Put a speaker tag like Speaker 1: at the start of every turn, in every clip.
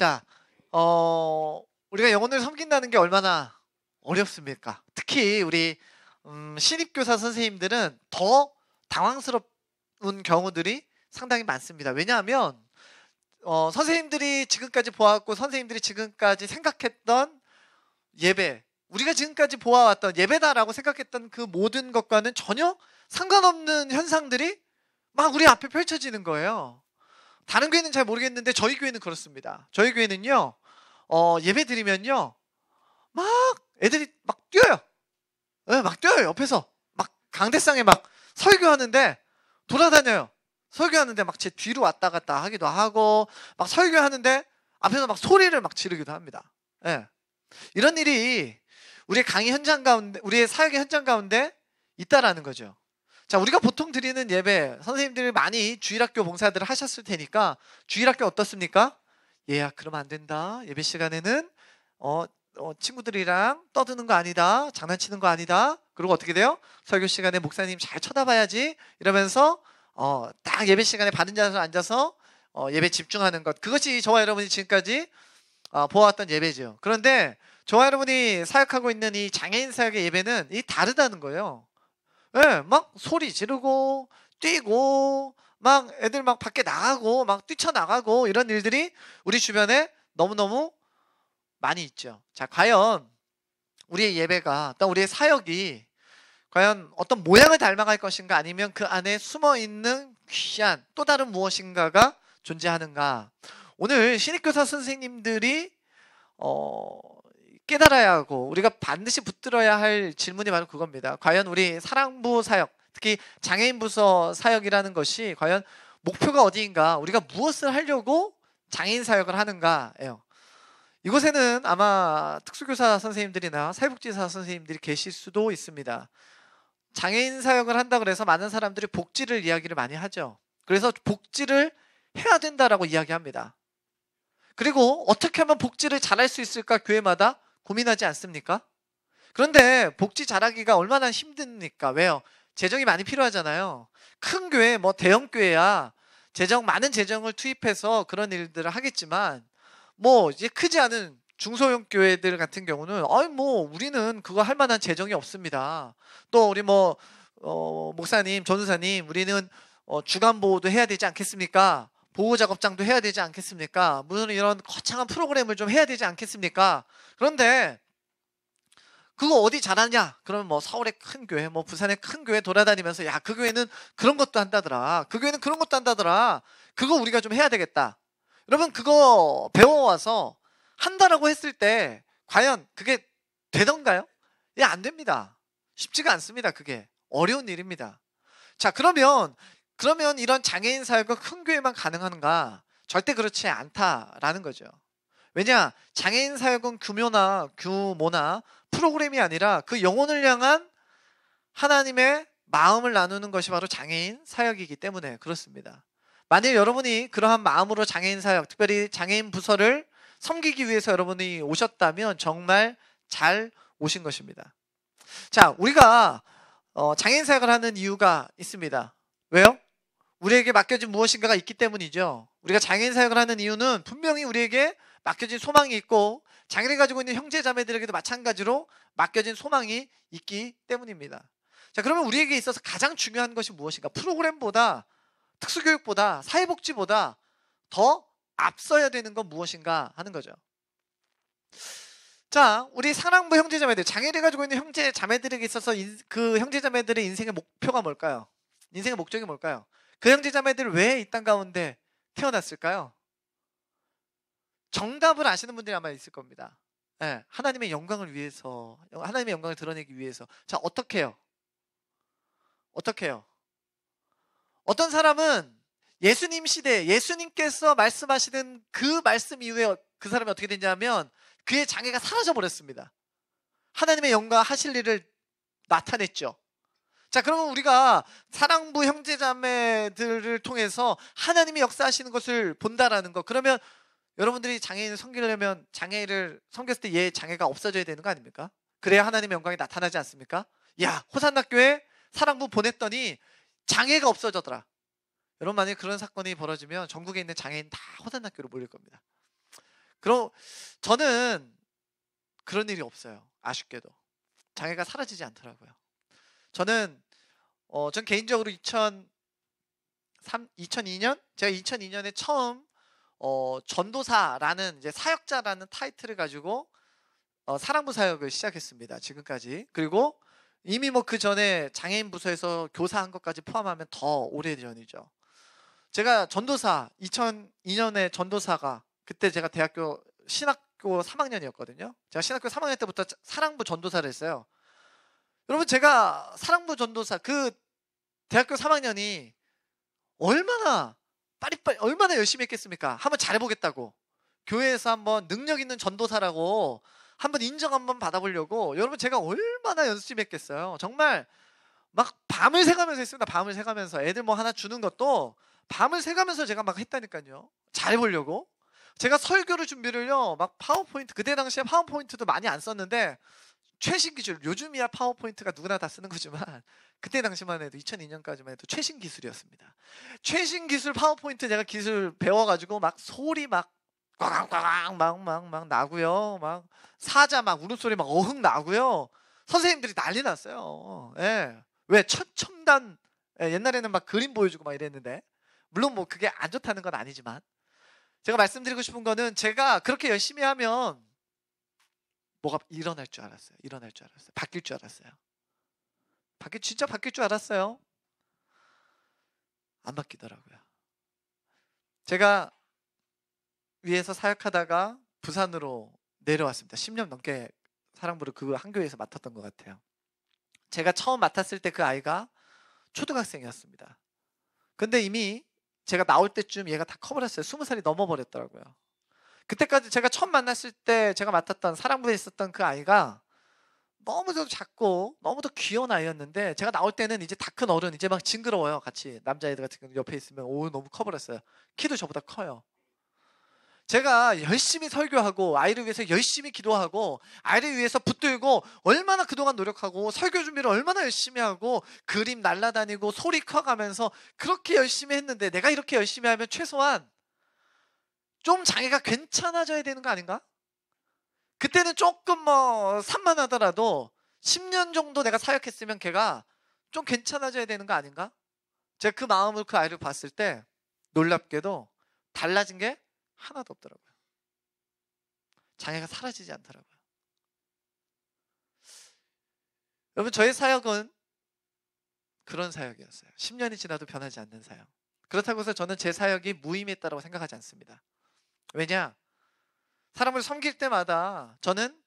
Speaker 1: 자, 우리가 영혼을 섬긴다는 게 얼마나 어렵습니까? 특히 우리 신입교사 선생님들은 더 당황스러운 경우들이 상당히 많습니다. 왜냐하면 선생님들이 지금까지 보았고 선생님들이 지금까지 생각했던 예배, 우리가 지금까지 보아왔던 예배다라고 생각했던 그 모든 것과는 전혀 상관없는 현상들이 막 우리 앞에 펼쳐지는 거예요. 다른 교회는 잘 모르겠는데 저희 교회는 그렇습니다. 저희 교회는요, 예배 드리면요, 막 애들이 막 뛰어요. 네, 막 뛰어요. 옆에서 막 강대상에 막 설교하는데 돌아다녀요. 설교하는데 막 제 뒤로 왔다 갔다 하기도 하고, 막 설교하는데 앞에서 막 소리를 막 지르기도 합니다. 네. 이런 일이 우리의 강의 현장 가운데, 우리의 사역의 현장 가운데 있다라는 거죠. 자, 우리가 보통 드리는 예배, 선생님들이 많이 주일학교 봉사들을 하셨을 테니까, 주일학교 어떻습니까? 얘야, 그러면 안 된다. 예배 시간에는 친구들이랑 떠드는 거 아니다. 장난치는 거 아니다. 그리고 어떻게 돼요? 설교 시간에 목사님 잘 쳐다봐야지. 이러면서 딱 예배 시간에 바른 자세로 앉아서 예배 집중하는 것. 그것이 저와 여러분이 지금까지 보아왔던 예배죠. 그런데 저와 여러분이 사역하고 있는 이 장애인 사역의 예배는 이 다르다는 거예요. 예, 막 소리 지르고 뛰고 막 애들 막 밖에 나가고 막 뛰쳐나가고 이런 일들이 우리 주변에 너무너무 많이 있죠. 자, 과연 우리의 예배가 또 우리의 사역이 과연 어떤 모양을 닮아갈 것인가, 아니면 그 안에 숨어있는 귀한 또 다른 무엇인가가 존재하는가. 오늘 신입교사 선생님들이 깨달아야 하고 우리가 반드시 붙들어야 할 질문이 바로 그겁니다. 과연 우리 사랑부 사역, 특히 장애인 부서 사역이라는 것이 과연 목표가 어디인가, 우리가 무엇을 하려고 장애인 사역을 하는가예요. 이곳에는 아마 특수교사 선생님들이나 사회복지사 선생님들이 계실 수도 있습니다. 장애인 사역을 한다 그래서 많은 사람들이 복지를 이야기를 많이 하죠. 그래서 복지를 해야 된다라고 이야기합니다. 그리고 어떻게 하면 복지를 잘할 수 있을까 교회마다 고민하지 않습니까? 그런데 복지 잘하기가 얼마나 힘듭니까? 왜요? 재정이 많이 필요하잖아요. 큰 교회, 뭐 대형 교회야 많은 재정을 투입해서 그런 일들을 하겠지만, 뭐 이제 크지 않은 중소형 교회들 같은 경우는 우리는 그거 할 만한 재정이 없습니다. 또 우리 목사님, 전우사님, 우리는 주간 보호도 해야 되지 않겠습니까? 보호 작업장도 해야 되지 않겠습니까? 무슨 이런 거창한 프로그램을 좀 해야 되지 않겠습니까? 그런데 그거 어디 잘하냐? 그러면 뭐 서울의 큰 교회, 뭐 부산의 큰 교회 돌아다니면서 야, 그 교회는 그런 것도 한다더라. 그 교회는 그런 것도 한다더라. 그거 우리가 좀 해야 되겠다. 여러분, 그거 배워와서 한다라고 했을 때 과연 그게 되던가요? 예, 안 됩니다. 쉽지가 않습니다. 그게 어려운 일입니다. 자, 그러면 이런 장애인 사역은 큰 교회만 가능한가? 절대 그렇지 않다라는 거죠. 왜냐? 장애인 사역은 규모나 프로그램이 아니라 그 영혼을 향한 하나님의 마음을 나누는 것이 바로 장애인 사역이기 때문에 그렇습니다. 만약 여러분이 그러한 마음으로 장애인 사역, 특별히 장애인 부서를 섬기기 위해서 여러분이 오셨다면 정말 잘 오신 것입니다. 자, 우리가 장애인 사역을 하는 이유가 있습니다. 왜요? 우리에게 맡겨진 무엇인가가 있기 때문이죠. 우리가 장애인 사역을 하는 이유는 분명히 우리에게 맡겨진 소망이 있고, 장애를 가지고 있는 형제 자매들에게도 마찬가지로 맡겨진 소망이 있기 때문입니다. 자, 그러면 우리에게 있어서 가장 중요한 것이 무엇인가? 프로그램보다, 특수교육보다, 사회복지보다 더 앞서야 되는 건 무엇인가 하는 거죠. 자, 우리 사랑부 형제자매들, 장애를 가지고 있는 형제 자매들에게 있어서 그 형제 자매들의 인생의 목표가 뭘까요? 인생의 목적이 뭘까요? 그 형제 자매들 왜 이 땅 가운데 태어났을까요? 정답을 아시는 분들이 아마 있을 겁니다. 네, 하나님의 영광을 위해서, 하나님의 영광을 드러내기 위해서. 자, 어떻게 해요? 어떤 사람은 예수님 시대, 예수님께서 말씀하시는 그 말씀 이후에 그 사람이 어떻게 됐냐면 그의 장애가 사라져 버렸습니다. 하나님의 영광 하실 일을 나타냈죠. 자, 그러면 우리가 사랑부 형제자매들을 통해서 하나님이 역사하시는 것을 본다라는 것, 그러면 여러분들이 장애인을 섬기려면 장애인을 섬겼을 때 얘 장애가 없어져야 되는 거 아닙니까? 그래야 하나님의 영광이 나타나지 않습니까? 야, 호산나 교회 사랑부 보냈더니 장애가 없어졌더라. 여러분, 만약에 그런 사건이 벌어지면 전국에 있는 장애인 다 호산나 교회로 몰릴 겁니다. 그럼 저는 그런 일이 없어요. 아쉽게도 장애가 사라지지 않더라고요. 저는 전 개인적으로 2002년 제가 2002년에 처음 전도사라는 이제 사역자라는 타이틀을 가지고 사랑부 사역을 시작했습니다. 지금까지. 그리고 이미 뭐 그 전에 장애인 부서에서 교사한 것까지 포함하면 더 오래전이죠. 제가 전도사 2002년에 전도사가 그때 제가 대학교 신학교 3학년이었거든요. 제가 신학교 3학년 때부터 사랑부 전도사를 했어요. 여러분 제가 사랑부 전도사 그 대학교 3학년이 얼마나 빠릿빠릿 얼마나 열심히 했겠습니까? 한번 잘해보겠다고 교회에서 한번 능력 있는 전도사라고 한번 인정 한번 받아보려고 여러분 제가 얼마나 열심히 했겠어요. 정말 막 밤을 새가면서 했습니다. 밤을 새가면서 애들 뭐 하나 주는 것도 밤을 새가면서 제가 막 했다니까요. 잘해보려고. 제가 설교를 준비를요 막 파워포인트 그때 당시에 파워포인트도 많이 안 썼는데 최신 기술 요즘이야 파워포인트가 누구나 다 쓰는 거지만 그때 당시만 해도 2002년까지만 해도 최신 기술이었습니다. 최신 기술 파워포인트 제가 기술 배워가지고 막 소리 막 꽝꽝꽝 막 나고요. 막 사자 막 울음소리 막 어흥 나고요. 선생님들이 난리 났어요. 예. 왜 첨단 옛날에는 막 그림 보여주고 막 이랬는데 물론 뭐 그게 안 좋다는 건 아니지만 제가 말씀드리고 싶은 거는 제가 그렇게 열심히 하면 뭐가 일어날 줄 알았어요. 일어날 줄 알았어요. 바뀔 줄 알았어요. 진짜 바뀔 줄 알았어요. 안 바뀌더라고요. 제가 위에서 사역하다가 부산으로 내려왔습니다. 10년 넘게 사랑부를 그 한 교회에서 맡았던 것 같아요. 제가 처음 맡았을 때 그 아이가 초등학생이었습니다. 근데 이미 제가 나올 때쯤 얘가 다 커버렸어요. 20살이 넘어버렸더라고요. 그때까지 제가 처음 만났을 때 제가 맡았던 사랑부에 있었던 그 아이가 너무도 작고 너무도 귀여운 아이였는데 제가 나올 때는 이제 다 큰 어른 이제 막 징그러워요. 같이 남자애들 같은 경우 옆에 있으면 오 너무 커버렸어요. 키도 저보다 커요. 제가 열심히 설교하고 아이를 위해서 열심히 기도하고 아이를 위해서 붙들고 얼마나 그동안 노력하고 설교 준비를 얼마나 열심히 하고 그림 날라다니고 소리 커가면서 그렇게 열심히 했는데 내가 이렇게 열심히 하면 최소한 좀 장애가 괜찮아져야 되는 거 아닌가? 그때는 조금 뭐 산만하더라도 10년 정도 내가 사역했으면 걔가 좀 괜찮아져야 되는 거 아닌가? 제가 그 마음으로 그 아이를 봤을 때 놀랍게도 달라진 게 하나도 없더라고요. 장애가 사라지지 않더라고요. 여러분 저의 사역은 그런 사역이었어요. 10년이 지나도 변하지 않는 사역. 그렇다고 해서 저는 제 사역이 무의미했다고 생각하지 않습니다. 왜냐? 사람을 섬길 때마다 저는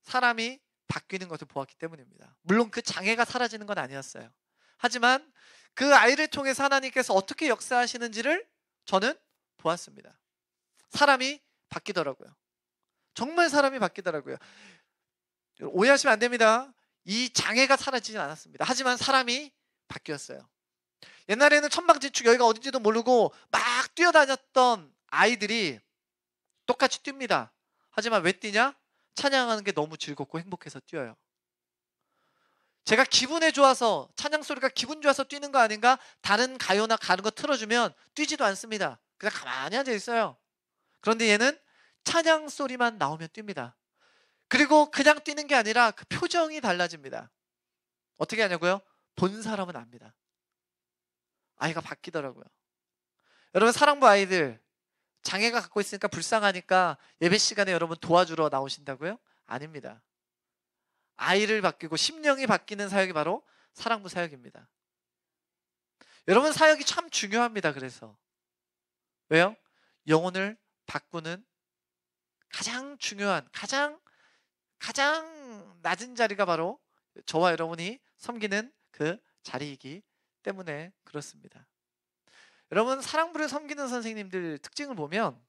Speaker 1: 사람이 바뀌는 것을 보았기 때문입니다. 물론 그 장애가 사라지는 건 아니었어요. 하지만 그 아이를 통해서 하나님께서 어떻게 역사하시는지를 저는 보았습니다. 사람이 바뀌더라고요. 정말 사람이 바뀌더라고요. 오해하시면 안 됩니다. 이 장애가 사라지진 않았습니다. 하지만 사람이 바뀌었어요. 옛날에는 천방지축 여기가 어딘지도 모르고 막 뛰어다녔던 아이들이 똑같이 뜁니다. 하지만 왜 뛰냐? 찬양하는 게 너무 즐겁고 행복해서 뛰어요. 제가 기분에 좋아서 찬양 소리가 기분 좋아서 뛰는 거 아닌가? 다른 가요나 가는 거 틀어주면 뛰지도 않습니다. 그냥 가만히 앉아 있어요. 그런데 얘는 찬양 소리만 나오면 뜁니다. 그리고 그냥 뛰는 게 아니라 그 표정이 달라집니다. 어떻게 하냐고요? 본 사람은 압니다. 아이가 바뀌더라고요. 여러분 사랑부 아이들 장애가 갖고 있으니까 불쌍하니까 예배 시간에 여러분 도와주러 나오신다고요? 아닙니다. 아이를 바뀌고 심령이 바뀌는 사역이 바로 사랑부 사역입니다. 여러분 사역이 참 중요합니다. 그래서 왜요? 영혼을 바꾸는 가장 중요한 가장 낮은 자리가 바로 저와 여러분이 섬기는 그 자리이기 때문에 그렇습니다. 여러분 사랑부를 섬기는 선생님들 특징을 보면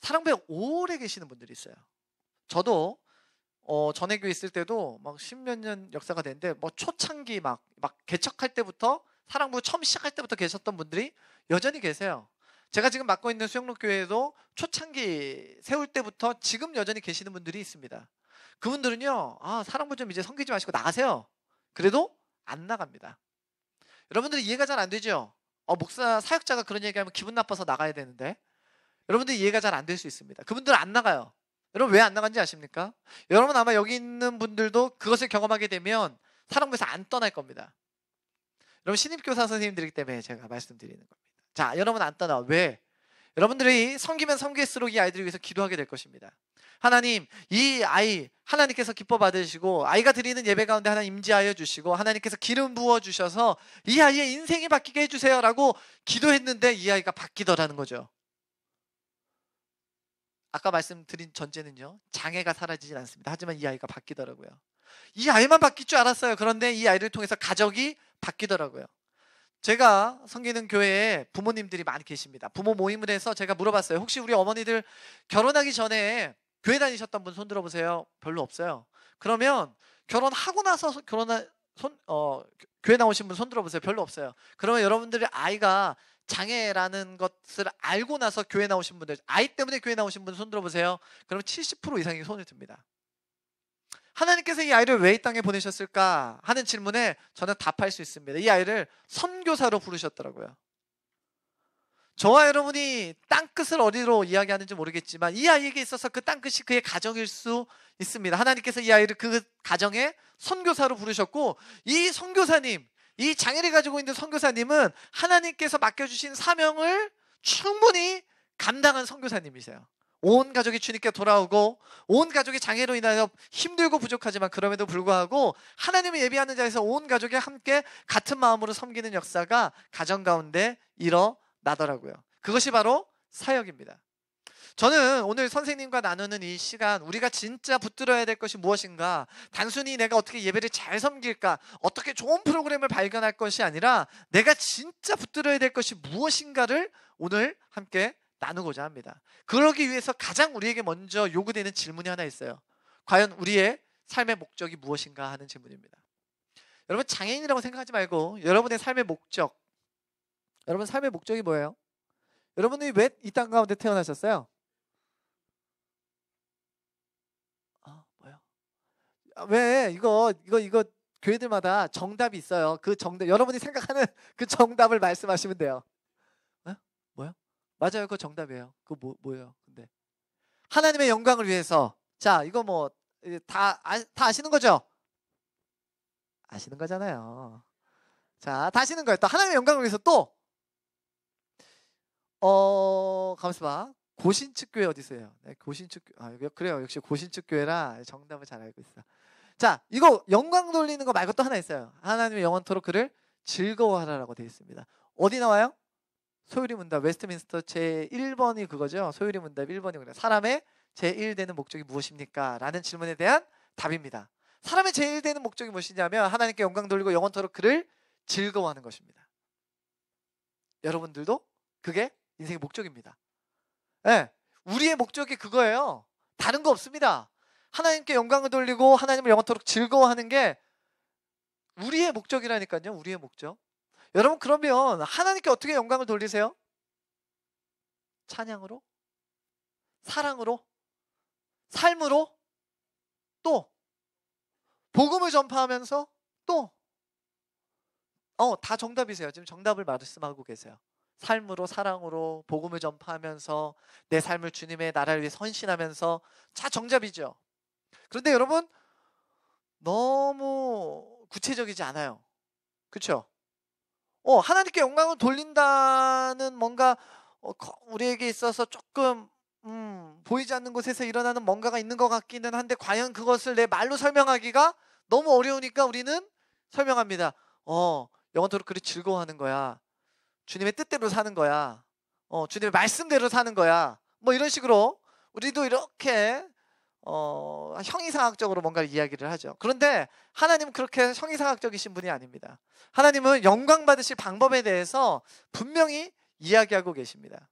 Speaker 1: 사랑부에 오래 계시는 분들이 있어요. 저도 전해교회 있을 때도 막 십몇 년 역사가 됐는데 뭐 초창기 막 개척할 때부터 사랑부 처음 시작할 때부터 계셨던 분들이 여전히 계세요. 제가 지금 맡고 있는 수영록교회에도 초창기 세울 때부터 지금 여전히 계시는 분들이 있습니다. 그분들은요 사랑부 좀 이제 섬기지 마시고 나가세요. 그래도 안 나갑니다. 여러분들이 이해가 잘 안 되죠? 목사 사역자가 그런 얘기하면 기분 나빠서 나가야 되는데 여러분들 이해가 잘 안 될 수 있습니다. 그분들은 안 나가요. 여러분 왜 안 나간지 아십니까? 여러분 아마 여기 있는 분들도 그것을 경험하게 되면 사랑부에서 안 떠날 겁니다. 여러분 신입교사 선생님들이기 때문에 제가 말씀드리는 겁니다. 자, 여러분 안 떠나. 왜? 여러분들이 섬기면 섬길수록 이 아이들을 위해서 기도하게 될 것입니다. 하나님, 이 아이 하나님께서 기뻐 받으시고 아이가 드리는 예배 가운데 하나님 임재하여 주시고 하나님께서 기름 부어 주셔서 이 아이의 인생이 바뀌게 해주세요 라고 기도했는데 이 아이가 바뀌더라는 거죠. 아까 말씀드린 전제는요, 장애가 사라지진 않습니다. 하지만 이 아이가 바뀌더라고요. 이 아이만 바뀔 줄 알았어요. 그런데 이 아이를 통해서 가족이 바뀌더라고요. 제가 섬기는 교회에 부모님들이 많이 계십니다. 부모 모임을 해서 제가 물어봤어요. 혹시 우리 어머니들 결혼하기 전에 교회 다니셨던 분 손 들어보세요. 별로 없어요. 그러면 결혼하고 나서 교회 나오신 분 손 들어보세요. 별로 없어요. 그러면 여러분들의 아이가 장애라는 것을 알고 나서 교회 나오신 분들, 아이 때문에 교회 나오신 분 손 들어보세요. 그러면 70% 이상이 손을 듭니다. 하나님께서 이 아이를 왜 이 땅에 보내셨을까 하는 질문에 저는 답할 수 있습니다. 이 아이를 선교사로 부르셨더라고요. 저와 여러분이 땅끝을 어디로 이야기하는지 모르겠지만 이 아이에게 있어서 그 땅끝이 그의 가정일 수 있습니다. 하나님께서 이 아이를 그 가정의 선교사로 부르셨고, 이 선교사님, 이 장애를 가지고 있는 선교사님은 하나님께서 맡겨주신 사명을 충분히 감당한 선교사님이세요. 온 가족이 주님께 돌아오고 온 가족이 장애로 인하여 힘들고 부족하지만 그럼에도 불구하고 하나님을 예비하는 자에서 온 가족이 함께 같은 마음으로 섬기는 역사가 가정 가운데 일어나더라고요. 그것이 바로 사역입니다. 저는 오늘 선생님과 나누는 이 시간, 우리가 진짜 붙들어야 될 것이 무엇인가, 단순히 내가 어떻게 예배를 잘 섬길까, 어떻게 좋은 프로그램을 발견할 것이 아니라 내가 진짜 붙들어야 될 것이 무엇인가를 오늘 함께 나누고자 합니다. 그러기 위해서 가장 우리에게 먼저 요구되는 질문이 하나 있어요. 과연 우리의 삶의 목적이 무엇인가 하는 질문입니다. 여러분, 장애인이라고 생각하지 말고 여러분의 삶의 목적, 여러분 삶의 목적이 뭐예요? 여러분이 왜 이 땅 가운데 태어나셨어요? 뭐요? 왜 이거 교회들마다 정답이 있어요. 그 정답, 여러분이 생각하는 그 정답을 말씀하시면 돼요. 뭐요? 맞아요, 그거 정답이에요. 그거 뭐예요? 근데 하나님의 영광을 위해서. 자, 이거 뭐 다 아시는 거죠? 아시는 거잖아요. 자, 다 아시는 거예요. 또 하나님의 영광을 위해서 또 가만있어 봐. 고신측 교회 어디 있어요? 네, 고신측 그래요. 역시 고신측 교회라 정답을 잘 알고 있어. 자, 이거 영광 돌리는 거 말고 또 하나 있어요. 하나님의 영원토록 그를 즐거워하라라고 되어 있습니다. 어디 나와요? 소유리 문답 웨스트민스터 제1번이 그거죠. 소유리 문답 1번이 그래요. 사람의 제1되는 목적이 무엇입니까? 라는 질문에 대한 답입니다. 사람의 제1되는 목적이 무엇이냐면 하나님께 영광 돌리고 영원토록 그를 즐거워하는 것입니다. 여러분들도 그게 인생의 목적입니다. 네, 우리의 목적이 그거예요. 다른 거 없습니다. 하나님께 영광을 돌리고 하나님을 영원토록 즐거워하는 게 우리의 목적이라니까요. 우리의 목적. 여러분, 그러면 하나님께 어떻게 영광을 돌리세요? 찬양으로? 사랑으로? 삶으로? 또 복음을 전파하면서? 또 다 정답이세요. 지금 정답을 말씀하고 계세요. 삶으로, 사랑으로, 복음을 전파하면서 내 삶을 주님의 나라를 위해 헌신하면서. 자, 정답이죠. 그런데 여러분, 너무 구체적이지 않아요. 그렇죠? 하나님께 영광을 돌린다는 뭔가 우리에게 있어서 조금 보이지 않는 곳에서 일어나는 뭔가가 있는 것 같기는 한데, 과연 그것을 내 말로 설명하기가 너무 어려우니까 우리는 설명합니다. 영원토록 그를 즐거워하는 거야. 주님의 뜻대로 사는 거야. 주님의 말씀대로 사는 거야. 뭐 이런 식으로 우리도 이렇게 형이상학적으로 뭔가를 이야기를 하죠. 그런데 하나님은 그렇게 형이상학적이신 분이 아닙니다. 하나님은 영광 받으실 방법에 대해서 분명히 이야기하고 계십니다.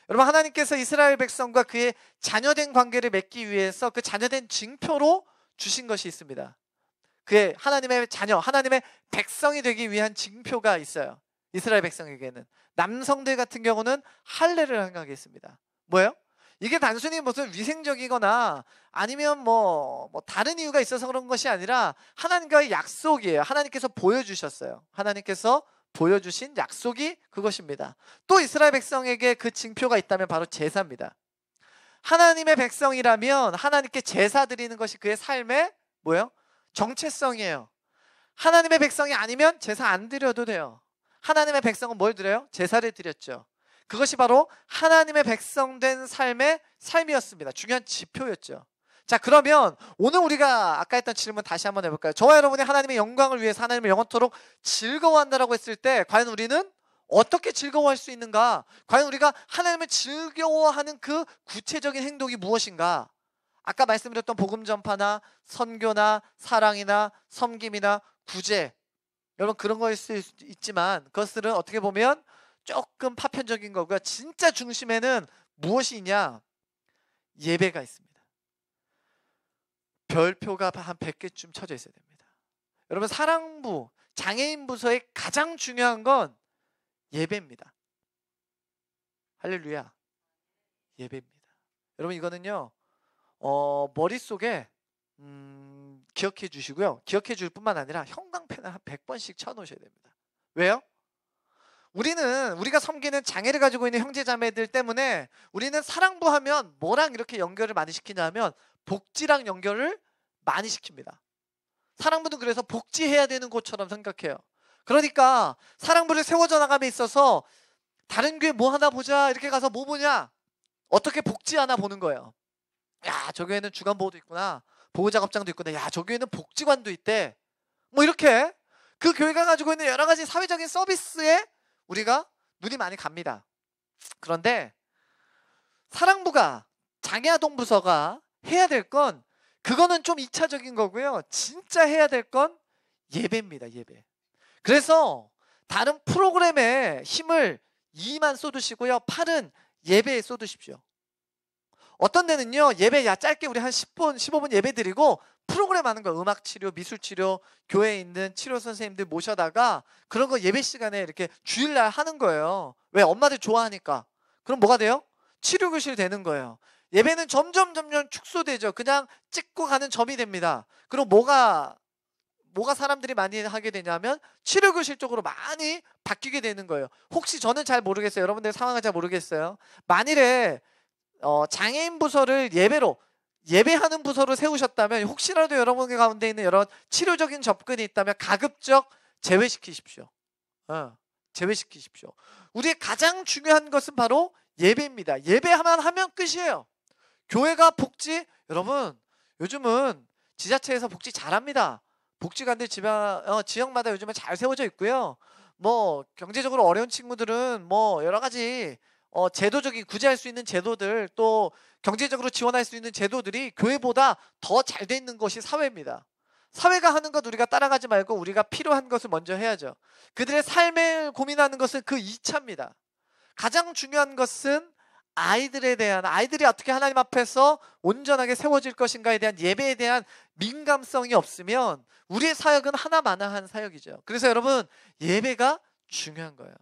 Speaker 1: 여러분, 하나님께서 이스라엘 백성과 그의 자녀된 관계를 맺기 위해서 그 자녀된 징표로 주신 것이 있습니다. 그의 하나님의 자녀, 하나님의 백성이 되기 위한 징표가 있어요. 이스라엘 백성에게는. 남성들 같은 경우는 할례를 행하게 했습니다. 뭐예요? 이게 단순히 무슨 위생적이거나 아니면 뭐 다른 이유가 있어서 그런 것이 아니라 하나님과의 약속이에요. 하나님께서 보여주셨어요. 하나님께서 보여주신 약속이 그것입니다. 또 이스라엘 백성에게 그 징표가 있다면 바로 제사입니다. 하나님의 백성이라면 하나님께 제사 드리는 것이 그의 삶의 뭐예요? 정체성이에요. 하나님의 백성이 아니면 제사 안 드려도 돼요. 하나님의 백성은 뭘 드려요? 제사를 드렸죠. 그것이 바로 하나님의 백성 된 삶의 삶이었습니다. 중요한 지표였죠. 자, 그러면 오늘 우리가 아까 했던 질문 다시 한번 해볼까요? 저와 여러분이 하나님의 영광을 위해서 하나님을 영원토록 즐거워한다라고 했을 때 과연 우리는 어떻게 즐거워할 수 있는가? 과연 우리가 하나님을 즐거워하는 그 구체적인 행동이 무엇인가? 아까 말씀드렸던 복음 전파나 선교나 사랑이나 섬김이나 구제, 여러분 그런 거일 수 있지만 그것들은 어떻게 보면 조금 파편적인 거고요. 진짜 중심에는 무엇이 있냐? 예배가 있습니다. 별표가 한 100개쯤 쳐져 있어야 됩니다. 여러분 사랑부, 장애인 부서의 가장 중요한 건 예배입니다. 할렐루야. 예배입니다. 여러분 이거는요 머릿속에 기억해 주시고요. 기억해 줄 뿐만 아니라 형광펜을 한 100번씩 쳐놓으셔야 됩니다. 왜요? 우리가 섬기는 장애를 가지고 있는 형제자매들 때문에 우리는 사랑부 하면 뭐랑 이렇게 연결을 많이 시키냐면 복지랑 연결을 많이 시킵니다. 사랑부는 그래서 복지해야 되는 곳처럼 생각해요. 그러니까 사랑부를 세워져 나감에 있어서 다른 교회 뭐 하나 보자 이렇게 가서 뭐 보냐? 어떻게 복지하나 보는 거예요. 야, 저 교회는 주간보호도 있구나. 보호작업장도 있구나. 야, 저 교회는 복지관도 있대. 뭐 이렇게 그 교회가 가지고 있는 여러 가지 사회적인 서비스에 우리가 눈이 많이 갑니다. 그런데 사랑부가 장애아동부서가 해야 될 건 그거는 좀 2차적인 거고요. 진짜 해야 될 건 예배입니다. 예배. 그래서 다른 프로그램에 힘을 2만 쏟으시고요. 8은 예배에 쏟으십시오. 어떤 데는요. 예배 짧게 우리 한 10분 15분 예배 드리고 프로그램 하는 거 음악치료, 미술치료, 교회에 있는 치료 선생님들 모셔다가 그런 거 예배 시간에 이렇게 주일날 하는 거예요. 왜? 엄마들 좋아하니까. 그럼 뭐가 돼요? 치료교실 되는 거예요. 예배는 점점 축소되죠. 그냥 찍고 가는 점이 됩니다. 그럼 뭐가 사람들이 많이 하게 되냐면 치료교실 쪽으로 많이 바뀌게 되는 거예요. 혹시 저는 잘 모르겠어요. 여러분들 상황을 잘 모르겠어요. 만일에 장애인 부서를 예배하는 부서로 세우셨다면 혹시라도 여러분 가운데 있는 여러 치료적인 접근이 있다면 가급적 제외시키십시오. 제외시키십시오. 우리의 가장 중요한 것은 바로 예배입니다. 예배하면 끝이에요. 교회가 복지, 여러분 요즘은 지자체에서 복지 잘합니다. 복지관들 지역마다 요즘은 잘 세워져 있고요. 뭐 경제적으로 어려운 친구들은 뭐 여러 가지 제도적인 구제할 수 있는 제도들, 또 경제적으로 지원할 수 있는 제도들이 교회보다 더 잘 돼 있는 것이 사회입니다. 사회가 하는 것 우리가 따라가지 말고 우리가 필요한 것을 먼저 해야죠. 그들의 삶을 고민하는 것은 그 2차입니다. 가장 중요한 것은 아이들이 어떻게 하나님 앞에서 온전하게 세워질 것인가에 대한 예배에 대한 민감성이 없으면 우리의 사역은 하나마나한 사역이죠. 그래서 여러분 예배가 중요한 거예요.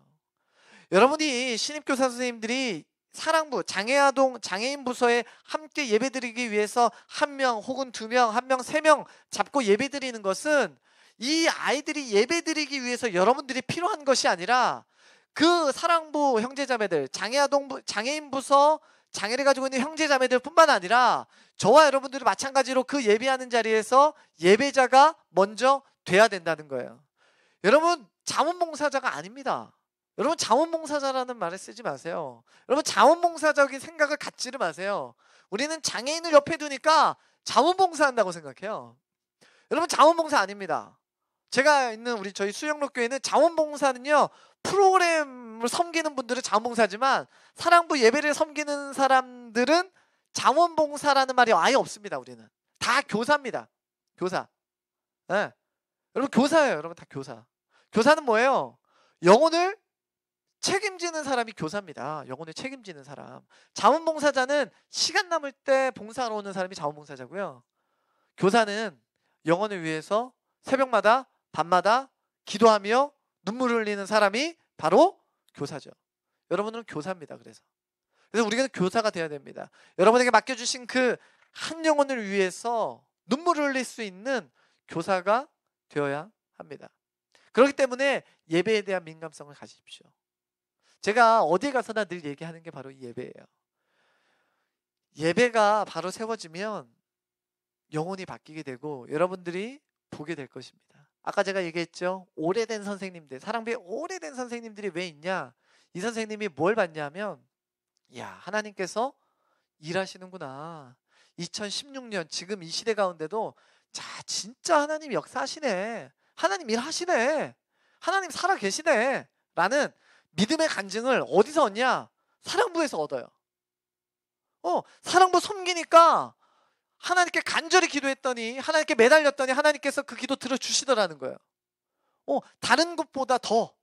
Speaker 1: 여러분이 신입교사 선생님들이 사랑부, 장애인 부서에 함께 예배드리기 위해서 1명 혹은 2명, 1명, 3명 잡고 예배드리는 것은 이 아이들이 예배드리기 위해서 여러분들이 필요한 것이 아니라 그 사랑부 형제자매들, 장애인 부서, 장애를 가지고 있는 형제자매들 뿐만 아니라 저와 여러분들이 마찬가지로 그 예배하는 자리에서 예배자가 먼저 돼야 된다는 거예요. 여러분 자원봉사자가 아닙니다. 여러분 자원봉사자라는 말을 쓰지 마세요. 여러분 자원봉사적인 생각을 갖지를 마세요. 우리는 장애인을 옆에 두니까 자원봉사한다고 생각해요. 여러분 자원봉사 아닙니다. 제가 있는 저희 수영록교회는 자원봉사는요, 프로그램을 섬기는 분들은 자원봉사지만 사랑부 예배를 섬기는 사람들은 자원봉사라는 말이 아예 없습니다. 우리는 다 교사입니다. 교사. 네. 여러분 교사예요. 여러분 다 교사. 교사는 뭐예요? 영혼을 책임지는 사람이 교사입니다. 영혼을 책임지는 사람. 자원봉사자는 시간 남을 때 봉사하러 오는 사람이 자원봉사자고요. 교사는 영혼을 위해서 새벽마다 밤마다 기도하며 눈물을 흘리는 사람이 바로 교사죠. 여러분은 교사입니다. 그래서 우리는 교사가 되어야 됩니다. 여러분에게 맡겨주신 그 한 영혼을 위해서 눈물을 흘릴 수 있는 교사가 되어야 합니다. 그렇기 때문에 예배에 대한 민감성을 가지십시오. 제가 어디 가서나 늘 얘기하는 게 바로 이 예배예요. 예배가 바로 세워지면 영혼이 바뀌게 되고 여러분들이 보게 될 것입니다. 아까 제가 얘기했죠. 오래된 선생님들, 사랑부에 오래된 선생님들이 왜 있냐? 이 선생님이 뭘 봤냐면, 야, 하나님께서 일하시는구나. 2016년 지금 이 시대 가운데도 자, 진짜 하나님 역사하시네. 하나님 일하시네. 하나님 살아 계시네. 라는 믿음의 간증을 어디서 얻냐? 사랑부에서 얻어요. 사랑부 섬기니까 하나님께 간절히 기도했더니, 하나님께 매달렸더니 하나님께서 그 기도 들어주시더라는 거예요. 다른 곳보다 더,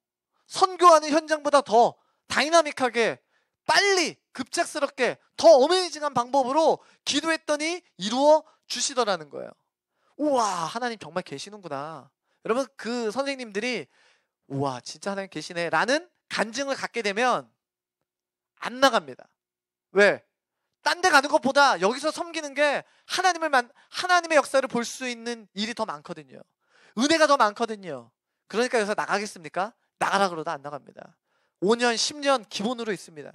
Speaker 1: 선교하는 현장보다 더 다이나믹하게, 빨리, 급작스럽게, 더 어메이징한 방법으로 기도했더니 이루어 주시더라는 거예요. 우와, 하나님 정말 계시는구나. 여러분, 그 선생님들이 우와, 진짜 하나님 계시네 라는 간증을 갖게 되면 안 나갑니다. 왜? 딴 데 가는 것보다 여기서 섬기는 게 하나님의 역사를 볼 수 있는 일이 더 많거든요. 은혜가 더 많거든요. 그러니까 여기서 나가겠습니까? 나가라 그러다 안 나갑니다. 5년, 10년 기본으로 있습니다.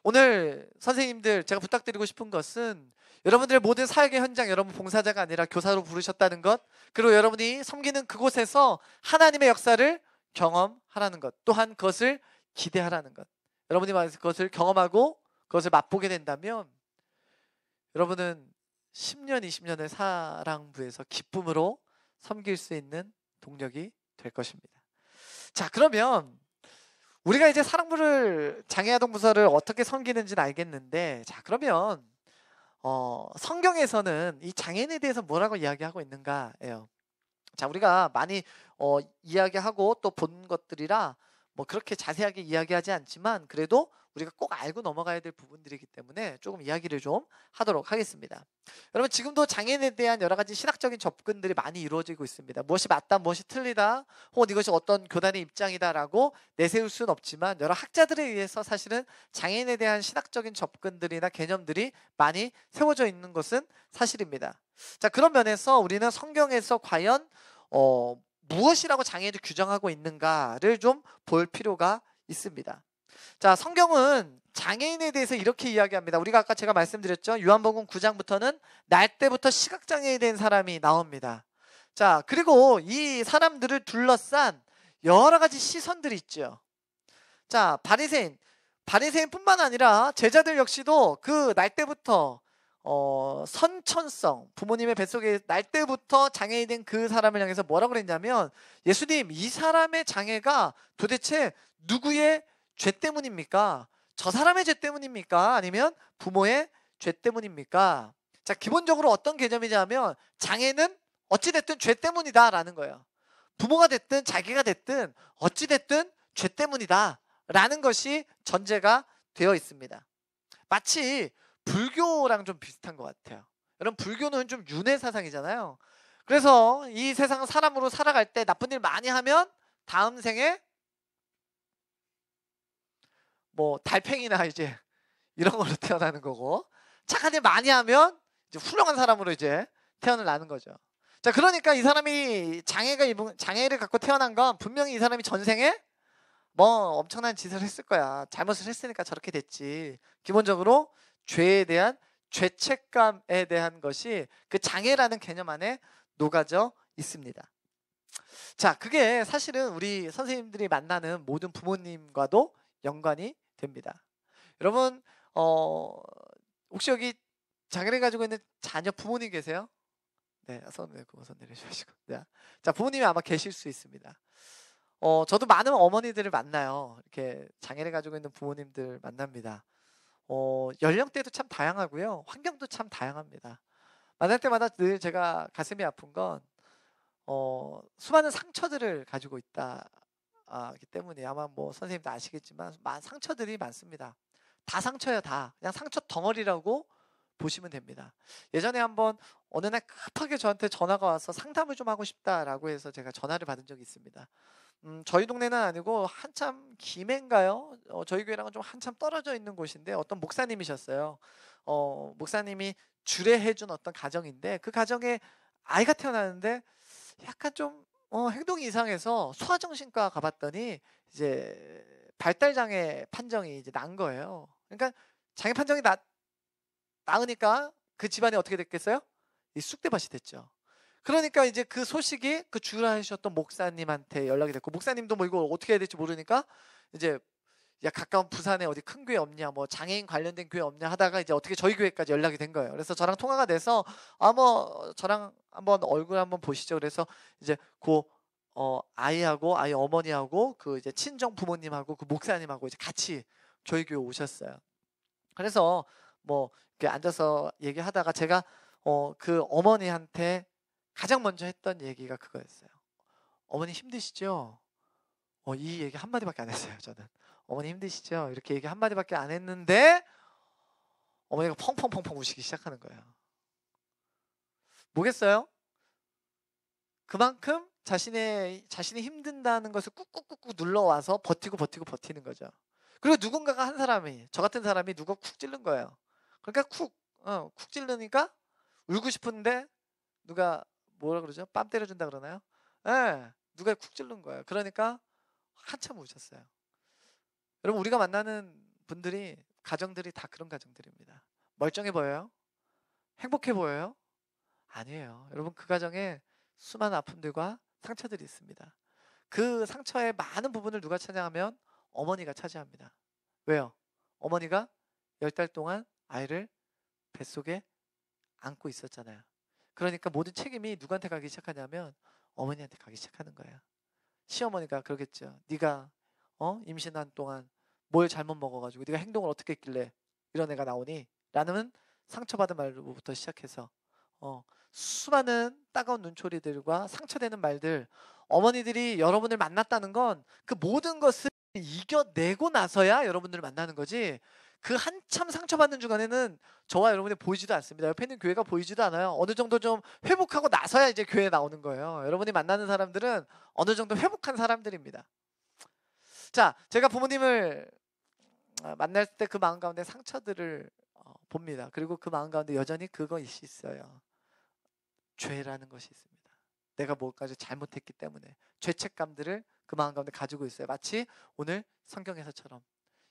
Speaker 1: 오늘 선생님들 제가 부탁드리고 싶은 것은 여러분들의 모든 사역의 현장, 여러분 봉사자가 아니라 교사로 부르셨다는 것, 그리고 여러분이 섬기는 그곳에서 하나님의 역사를 경험하라는 것, 또한 그것을 기대하라는 것. 여러분이 그것을 경험하고 그것을 맛보게 된다면 여러분은 10년, 20년의 사랑부에서 기쁨으로 섬길 수 있는 동력이 될 것입니다. 자, 그러면 우리가 이제 사랑부를, 장애아동부서를 어떻게 섬기는지는 알겠는데, 자, 그러면 성경에서는 이 장애인에 대해서 뭐라고 이야기하고 있는가예요. 자, 우리가 많이 이야기하고 또 본 것들이라 뭐 그렇게 자세하게 이야기하지 않지만 그래도 우리가 꼭 알고 넘어가야 될 부분들이기 때문에 조금 이야기를 좀 하도록 하겠습니다. 여러분, 지금도 장애인에 대한 여러 가지 신학적인 접근들이 많이 이루어지고 있습니다. 무엇이 맞다, 무엇이 틀리다, 혹은 이것이 어떤 교단의 입장이다라고 내세울 수는 없지만 여러 학자들에 의해서 사실은 장애인에 대한 신학적인 접근들이나 개념들이 많이 세워져 있는 것은 사실입니다. 자, 그런 면에서 우리는 성경에서 과연 무엇이라고 장애인을 규정하고 있는가를 좀 볼 필요가 있습니다. 자, 성경은 장애인에 대해서 이렇게 이야기합니다. 우리가 아까 제가 말씀드렸죠. 요한복음 9장부터는 날 때부터 시각장애에 된 사람이 나옵니다. 자, 그리고 이 사람들을 둘러싼 여러 가지 시선들이 있죠. 자, 바리새인뿐만 아니라 제자들 역시도 그 날 때부터 선천성, 부모님의 뱃속에 날 때부터 장애인이 된 그 사람을 향해서 뭐라고 그랬냐면, 예수님, 이 사람의 장애가 도대체 누구의 죄 때문입니까? 저 사람의 죄 때문입니까? 아니면 부모의 죄 때문입니까? 자, 기본적으로 어떤 개념이냐면 장애는 어찌됐든 죄 때문이다 라는 거예요. 부모가 됐든 자기가 됐든 어찌됐든 죄 때문이다 라는 것이 전제가 되어 있습니다. 마치 불교랑 좀 비슷한 것 같아요. 여러분, 불교는 좀 윤회 사상이잖아요. 그래서 이 세상 사람으로 살아갈 때 나쁜 일 많이 하면 다음 생에 뭐 달팽이나 이제 이런 걸로 태어나는 거고, 착한 일 많이 하면 이제 훌륭한 사람으로 이제 태어나는 거죠. 자, 그러니까 이 사람이 장애를 갖고 태어난 건 분명히 이 사람이 전생에 뭐 엄청난 짓을 했을 거야. 잘못을 했으니까 저렇게 됐지. 기본적으로 죄에 대한 죄책감에 대한 것이 그 장애라는 개념 안에 녹아져 있습니다. 자, 그게 사실은 우리 선생님들이 만나는 모든 부모님과도 연관이 됩니다. 여러분, 혹시 여기 장애를 가지고 있는 자녀 부모님 계세요? 네, 손 내려주시고. 네. 자, 부모님이 아마 계실 수 있습니다. 저도 많은 어머니들을 만나요. 이렇게 장애를 가지고 있는 부모님들 만납니다. 연령대도 참 다양하고요. 환경도 참 다양합니다. 만날 때마다 늘 제가 가슴이 아픈 건 수많은 상처들을 가지고 있다기 때문에, 아마 뭐 선생님도 아시겠지만 상처들이 많습니다. 다 상처예요. 다 그냥 상처 덩어리라고 보시면 됩니다. 예전에 한번 어느 날 급하게 저한테 전화가 와서 상담을 좀 하고 싶다라고 해서 제가 전화를 받은 적이 있습니다. 저희 동네는 아니고 한참 김해인가요? 저희 교회랑은 좀 한참 떨어져 있는 곳인데 어떤 목사님이셨어요. 목사님이 주례해준 어떤 가정인데 그 가정에 아이가 태어나는데 약간 좀 행동이 이상해서 소아정신과 가봤더니 이제 발달장애 판정이 이제 난 거예요. 그러니까 장애 판정이 나으니까 그 집안이 어떻게 됐겠어요? 이 쑥대밭이 됐죠. 그러니까 이제 그 소식이 그 주일하셨던 목사님한테 연락이 됐고, 목사님도 뭐 이거 어떻게 해야 될지 모르니까 이제 야 가까운 부산에 어디 큰 교회 없냐, 뭐 장애인 관련된 교회 없냐 하다가 이제 어떻게 저희 교회까지 연락이 된 거예요. 그래서 저랑 통화가 돼서 뭐 저랑 한번 얼굴 한번 보시죠. 그래서 이제 그 아이하고 아이 어머니하고 그 이제 친정 부모님하고 그 목사님하고 이제 같이 저희 교회 오셨어요. 그래서 뭐 이렇게 앉아서 얘기하다가 제가 그 어머니한테 가장 먼저 했던 얘기가 그거였어요. 어머니 힘드시죠? 이 얘기 한마디밖에 안 했어요. 저는 어머니 힘드시죠? 이렇게 얘기 한마디밖에 안 했는데 어머니가 펑펑펑펑 우시기 시작하는 거예요. 뭐겠어요? 그만큼 자신이 힘든다는 것을 꾹꾹꾹꾹 눌러와서 버티는 거죠. 그리고 누군가가 한 사람이, 저 같은 사람이 누가 쿡 찌른 거예요. 그러니까 쿡 찌르니까 울고 싶은데 누가 뭐라 그러죠? 뺨 때려준다 그러나요? 예, 누가 쿡 찌른 거예요. 그러니까 한참 우셨어요. 여러분, 우리가 만나는 분들이, 가정들이 다 그런 가정들입니다. 멀쩡해 보여요? 행복해 보여요? 아니에요. 여러분, 그 가정에 수많은 아픔들과 상처들이 있습니다. 그 상처의 많은 부분을 누가 차지하면 어머니가 차지합니다. 왜요? 어머니가 10달 동안 아이를 뱃속에 안고 있었잖아요. 그러니까 모든 책임이 누구한테 가기 시작하냐면 어머니한테 가기 시작하는 거예요. 시어머니가 그러겠죠. 네가 임신한 동안 뭘 잘못 먹어가지고 네가 행동을 어떻게 했길래 이런 애가 나오니? 라는 상처받은 말로부터 시작해서 수많은 따가운 눈초리들과 상처되는 말들, 어머니들이 여러분을 만났다는 건 그 모든 것을 이겨내고 나서야 여러분들을 만나는 거지, 그 한참 상처받는 중간에는 저와 여러분이 보이지도 않습니다. 옆에 있는 교회가 보이지도 않아요. 어느 정도 좀 회복하고 나서야 이제 교회에 나오는 거예요. 여러분이 만나는 사람들은 어느 정도 회복한 사람들입니다. 자, 제가 부모님을 만날 때 그 마음 가운데 상처들을 봅니다. 그리고 그 마음 가운데 여전히 그것이 있어요. 죄라는 것이 있습니다. 내가 뭐까지 잘못했기 때문에 죄책감들을 그 마음 가운데 가지고 있어요. 마치 오늘 성경에서처럼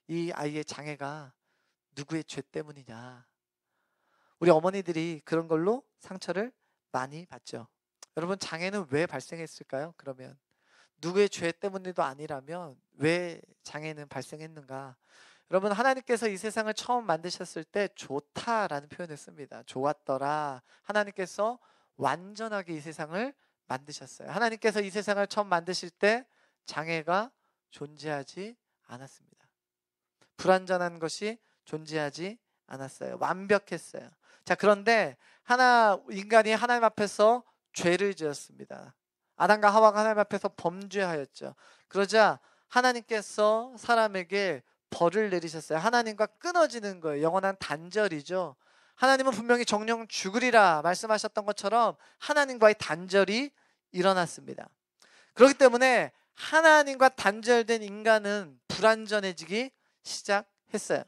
Speaker 1: 이 아이의 장애가 누구의 죄 때문이냐. 우리 어머니들이 그런 걸로 상처를 많이 받죠. 여러분, 장애는 왜 발생했을까요? 그러면 누구의 죄 때문에도 아니라면 왜 장애는 발생했는가? 여러분, 하나님께서 이 세상을 처음 만드셨을 때 좋다라는 표현을 씁니다. 좋았더라. 하나님께서 완전하게 이 세상을 만드셨어요. 하나님께서 이 세상을 처음 만드실 때 장애가 존재하지 않았습니다. 불완전한 것이 존재하지 않았어요. 완벽했어요. 자, 그런데 인간이 하나님 앞에서 죄를 지었습니다. 아담과 하와가 하나님 앞에서 범죄하였죠. 그러자 하나님께서 사람에게 벌을 내리셨어요. 하나님과 끊어지는 거예요. 영원한 단절이죠. 하나님은 분명히 정령 죽으리라 말씀하셨던 것처럼 하나님과의 단절이 일어났습니다. 그렇기 때문에 하나님과 단절된 인간은 불완전해지기 시작했어요.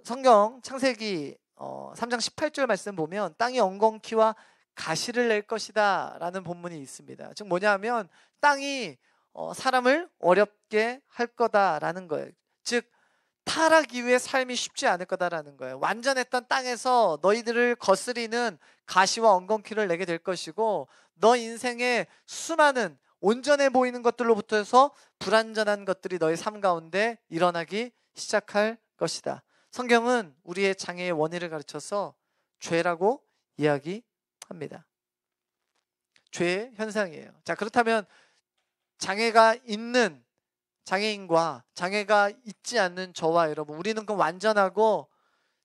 Speaker 1: 성경 창세기 3장 18절 말씀 보면 땅이 엉겅퀴와 가시를 낼 것이다 라는 본문이 있습니다. 즉 뭐냐면 땅이 사람을 어렵게 할 거다라는 거예요. 즉 타락 이후의 삶이 쉽지 않을 거다라는 거예요. 완전했던 땅에서 너희들을 거스리는 가시와 엉겅퀴를 내게 될 것이고, 너 인생에 수많은 온전해 보이는 것들로부터 해서 불완전한 것들이 너의 삶 가운데 일어나기 시작할 것이다. 성경은 우리의 장애의 원인을 가르쳐서 죄라고 이야기합니다. 죄의 현상이에요. 자, 그렇다면 장애가 있는 장애인과 장애가 있지 않는 저와 여러분, 우리는 그럼 완전하고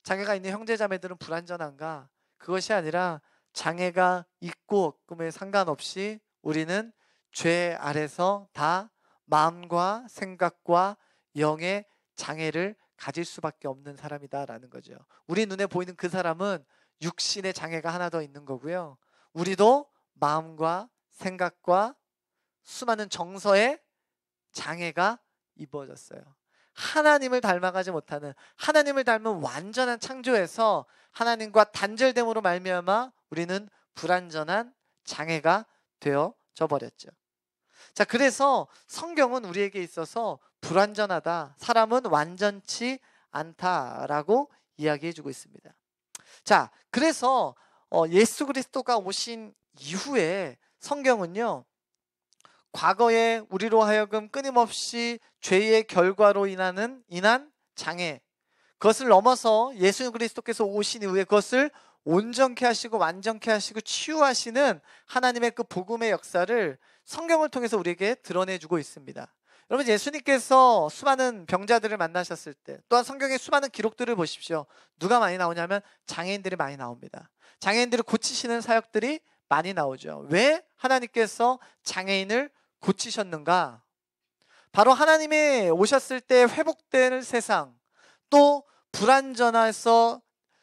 Speaker 1: 장애가 있는 형제자매들은 불완전한가? 그것이 아니라 장애가 있고 없음에 상관없이 우리는 죄 아래서 다 마음과 생각과 영의 장애를 가질 수밖에 없는 사람이다라는 거죠. 우리 눈에 보이는 그 사람은 육신의 장애가 하나 더 있는 거고요. 우리도 마음과 생각과 수많은 정서의 장애가 입어졌어요. 하나님을 닮아가지 못하는, 하나님을 닮은 완전한 창조에서 하나님과 단절됨으로 말미암아 우리는 불완전한 장애가 되어져 버렸죠. 자, 그래서 성경은 우리에게 있어서 불완전하다, 사람은 완전치 않다라고 이야기해주고 있습니다. 자, 그래서 예수 그리스도가 오신 이후에 성경은요, 과거에 우리로 하여금 끊임없이 죄의 결과로 인한 장애, 그것을 넘어서 예수 그리스도께서 오신 이후에 그것을 온전케 하시고 완전케 하시고 치유하시는 하나님의 그 복음의 역사를 성경을 통해서 우리에게 드러내주고 있습니다. 여러분, 예수님께서 수많은 병자들을 만나셨을 때, 또한 성경의 수많은 기록들을 보십시오. 누가 많이 나오냐면 장애인들이 많이 나옵니다. 장애인들을 고치시는 사역들이 많이 나오죠. 왜 하나님께서 장애인을 고치셨는가? 바로 하나님이 오셨을 때 회복될 세상, 또 불완전해서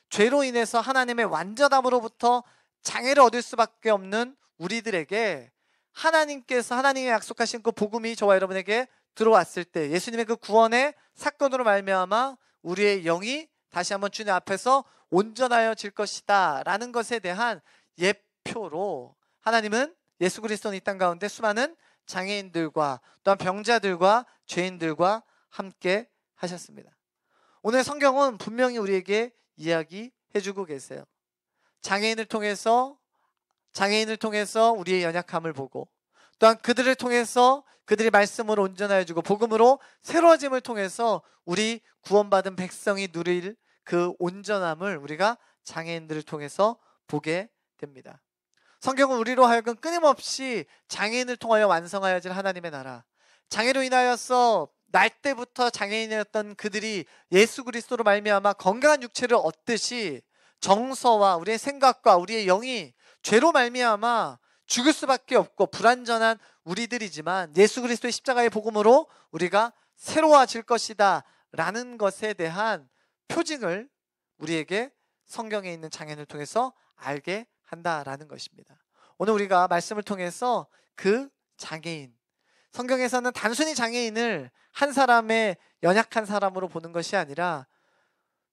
Speaker 1: 죄로 인해서 하나님의 완전함으로부터 장애를 얻을 수밖에 없는 우리들에게 하나님이 약속하신 그 복음이 저와 여러분에게 들어왔을 때, 예수님의 그 구원의 사건으로 말미암아 우리의 영이 다시 한번 주님 앞에서 온전하여질 것이다 라는 것에 대한 예표로 하나님은 예수 그리스도는 이 땅 가운데 수많은 장애인들과 또한 병자들과 죄인들과 함께 하셨습니다. 오늘 성경은 분명히 우리에게 이야기해주고 계세요. 장애인을 통해서 우리의 연약함을 보고, 또한 그들을 통해서 그들의 말씀으로 온전하여 주고 복음으로 새로워짐을 통해서 우리 구원받은 백성이 누릴 그 온전함을 우리가 장애인들을 통해서 보게 됩니다. 성경은 우리로 하여금 끊임없이 장애인을 통하여 완성하여질 하나님의 나라, 장애로 인하여서 날 때부터 장애인이었던 그들이 예수 그리스도로 말미암아 건강한 육체를 얻듯이 정서와 우리의 생각과 우리의 영이 죄로 말미암아 죽을 수밖에 없고 불완전한 우리들이지만 예수 그리스도의 십자가의 복음으로 우리가 새로워질 것이다 라는 것에 대한 표징을 우리에게 성경에 있는 장애인을 통해서 알게 한다라는 것입니다. 오늘 우리가 말씀을 통해서 그 장애인, 성경에서는 단순히 장애인을 한 사람의 연약한 사람으로 보는 것이 아니라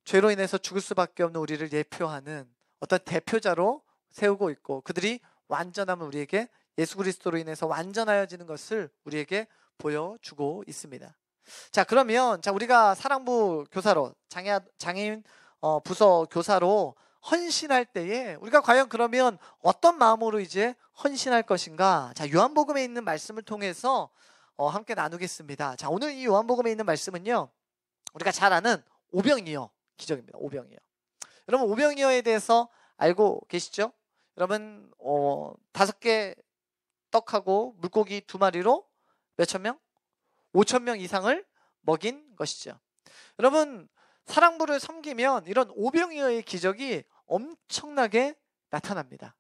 Speaker 1: 죄로 인해서 죽을 수밖에 없는 우리를 예표하는 어떤 대표자로 세우고 있고, 그들이 완전함을 우리에게 예수 그리스도로 인해서 완전하여지는 것을 우리에게 보여주고 있습니다. 자, 그러면 우리가 사랑부 교사로 장애인 부서 교사로 헌신할 때에 우리가 과연 그러면 어떤 마음으로 이제 헌신할 것인가? 자, 요한복음에 있는 말씀을 통해서 함께 나누겠습니다. 자, 오늘 이 요한복음에 있는 말씀은요, 우리가 잘 아는 오병이어 기적입니다. 오병이어. 여러분, 오병이어에 대해서 알고 계시죠? 여러분, 5개 떡하고 물고기 2마리로 몇천 명? 5천 명 이상을 먹인 것이죠. 여러분, 사랑부를 섬기면 이런 오병이어의 기적이 엄청나게 나타납니다.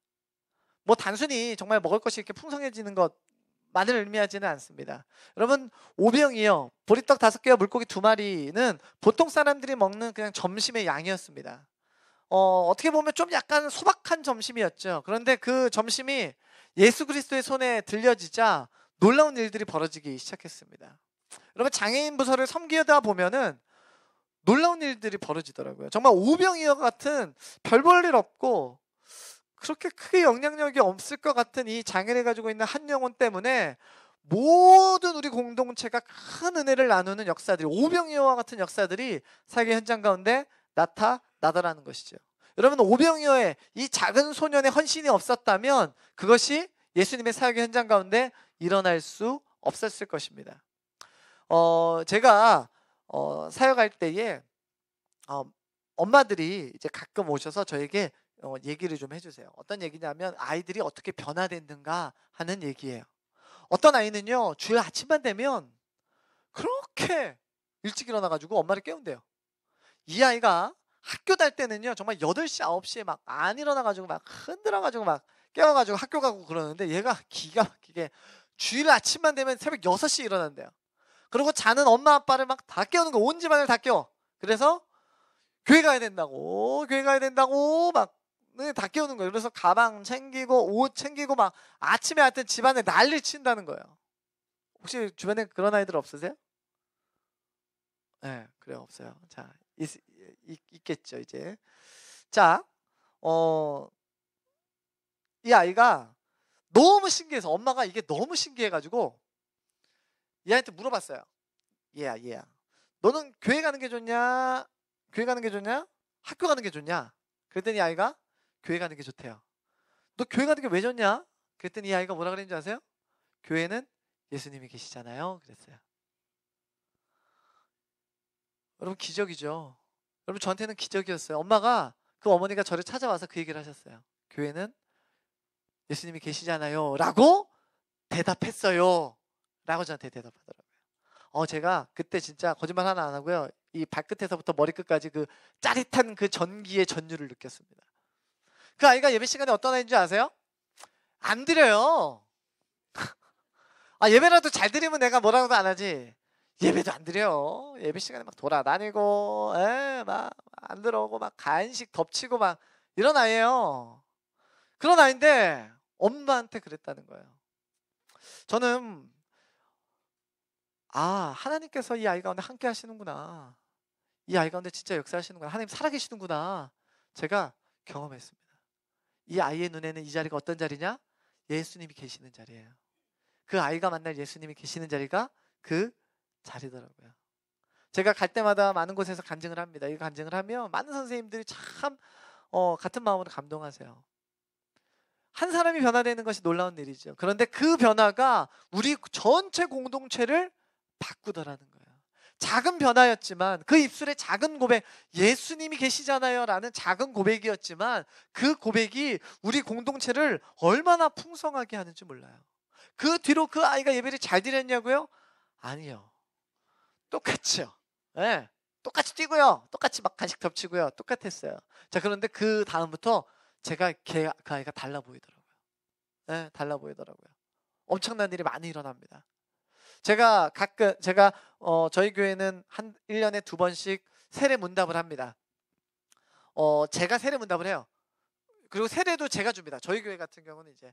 Speaker 1: 뭐 단순히 정말 먹을 것이 이렇게 풍성해지는 것만을 의미하지는 않습니다. 여러분, 오병이어, 보리떡 5개와 물고기 2마리는 보통 사람들이 먹는 그냥 점심의 양이었습니다. 어떻게 보면 좀 약간 소박한 점심이었죠. 그런데 그 점심이 예수 그리스도의 손에 들려지자 놀라운 일들이 벌어지기 시작했습니다. 여러분, 장애인 부서를 섬기다 보면은 놀라운 일들이 벌어지더라고요. 정말 오병이어 같은 별 볼 일 없고 그렇게 크게 영향력이 없을 것 같은 이 장애를 가지고 있는 한 영혼 때문에 모든 우리 공동체가 큰 은혜를 나누는 역사들이, 오병이어와 같은 역사들이 사역의 현장 가운데 나타나더라는 것이죠. 여러분, 오병이어의 이 작은 소년의 헌신이 없었다면 그것이 예수님의 사역의 현장 가운데 일어날 수 없었을 것입니다. 제가 사역할 때에 엄마들이 이제 가끔 오셔서 저에게 얘기를 좀 해주세요. 어떤 얘기냐면 아이들이 어떻게 변화됐는가 하는 얘기예요. 어떤 아이는요, 주일 아침만 되면 그렇게 일찍 일어나가지고 엄마를 깨운대요. 이 아이가 학교 다닐 때는요, 정말 8시, 9시에 막 안 일어나가지고 막 흔들어가지고 막 깨워가지고 학교 가고 그러는데, 얘가 기가 막히게 주일 아침만 되면 새벽 6시에 일어난대요. 그리고 자는 엄마 아빠를 막 다 깨우는 거, 온 집안을 다 깨워. 그래서 교회 가야 된다고 막 다 깨우는 거예요. 그래서 가방 챙기고 옷 챙기고 막 아침에 하여튼 집안에 난리 친다는 거예요. 혹시 주변에 그런 아이들 없으세요? 네, 그래요. 없어요. 자, 있겠죠 이제. 자, 이 아이가 너무 신기해서 엄마가 이게 너무 신기해가지고 얘한테 물어봤어요. 얘야 너는 교회 가는 게 좋냐? 교회 가는 게 좋냐? 학교 가는 게 좋냐? 그랬더니 아이가 교회 가는 게 좋대요. 너 교회 가는 게 왜 좋냐? 그랬더니 이 아이가 뭐라 그랬는지 아세요? 교회는 예수님이 계시잖아요. 그랬어요. 여러분 기적이죠. 여러분 저한테는 기적이었어요. 엄마가 그 어머니가 저를 찾아와서 그 얘기를 하셨어요. 교회는 예수님이 계시잖아요 라고 대답했어요 라고 저한테 대답하더라고요. 제가 그때 진짜 거짓말 하나 안 하고요, 이 발끝에서부터 머리끝까지 그 짜릿한 그 전기의 전율을 느꼈습니다. 그 아이가 예배 시간에 어떤 아이인 줄 아세요? 안 드려요. 예배라도 잘 드리면 내가 뭐라고도 안 하지, 예배도 안 드려요. 예배 시간에 막 돌아다니고 막 안 들어오고 막 간식 덮치고 막 이런 아이예요. 그런 아이인데 엄마한테 그랬다는 거예요. 저는 하나님께서 이 아이 가운데 함께 하시는구나, 이 아이 가운데 진짜 역사하시는구나, 하나님 살아계시는구나 제가 경험했습니다. 이 아이의 눈에는 이 자리가 어떤 자리냐? 예수님이 계시는 자리예요. 그 아이가 만날 예수님이 계시는 자리가 그 자리더라고요. 제가 갈 때마다 많은 곳에서 간증을 합니다. 이 간증을 하면 많은 선생님들이 참 같은 마음으로 감동하세요. 한 사람이 변화되는 것이 놀라운 일이죠. 그런데 그 변화가 우리 전체 공동체를 바꾸더라는 거예요. 작은 변화였지만, 그 입술의 작은 고백, 예수님이 계시잖아요 라는 작은 고백이었지만, 그 고백이 우리 공동체를 얼마나 풍성하게 하는지 몰라요. 그 뒤로 그 아이가 예배를 잘 드렸냐고요? 아니요. 똑같죠. 네, 똑같이 뛰고요, 똑같이 막 간식 덮치고요, 똑같았어요. 자, 그런데 그 다음부터 제가 그 아이가 달라 보이더라고요. 네, 달라 보이더라고요. 엄청난 일이 많이 일어납니다. 제가 저희 교회는 한 1년에 2번씩 세례 문답을 합니다. 제가 세례 문답을 해요. 그리고 세례도 제가 줍니다. 저희 교회 같은 경우는 이제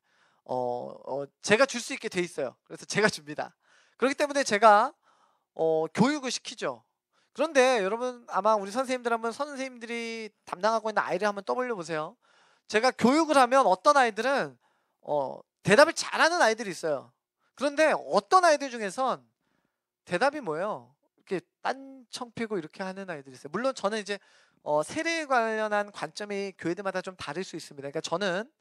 Speaker 1: 제가 줄 수 있게 돼 있어요. 그래서 제가 줍니다. 그렇기 때문에 제가 교육을 시키죠. 그런데 여러분, 아마 우리 선생님들이 담당하고 있는 아이를 한번 떠올려 보세요. 제가 교육을 하면 어떤 아이들은 대답을 잘하는 아이들이 있어요. 그런데 어떤 아이들 중에선 대답이 뭐예요? 이렇게 딴청 피고 이렇게 하는 아이들이 있어요. 물론 저는 이제 세례에 관련한 관점이 교회들마다 좀 다를 수 있습니다. 그러니까 저는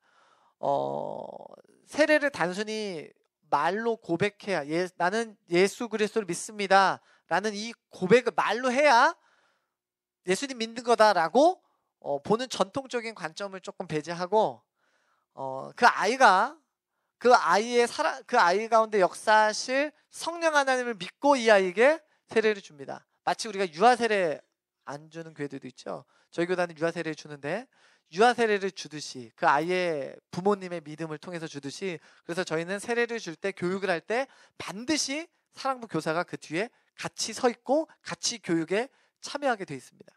Speaker 1: 세례를 단순히 말로 고백해야, 나는 예수 그리스도를 믿습니다 라는 이 고백을 말로 해야 예수님 믿는 거다라고 보는 전통적인 관점을 조금 배제하고, 그 아이 가운데 역사하실 성령 하나님을 믿고 이 아이에게 세례를 줍니다. 마치 우리가 유아 세례 안 주는 교회들도 있죠. 저희 교단은 유아 세례를 주는데, 유아 세례를 주듯이 그 아이의 부모님의 믿음을 통해서 주듯이, 그래서 저희는 세례를 줄 때, 교육을 할 때 반드시 사랑부 교사가 그 뒤에 같이 서 있고 같이 교육에 참여하게 돼 있습니다.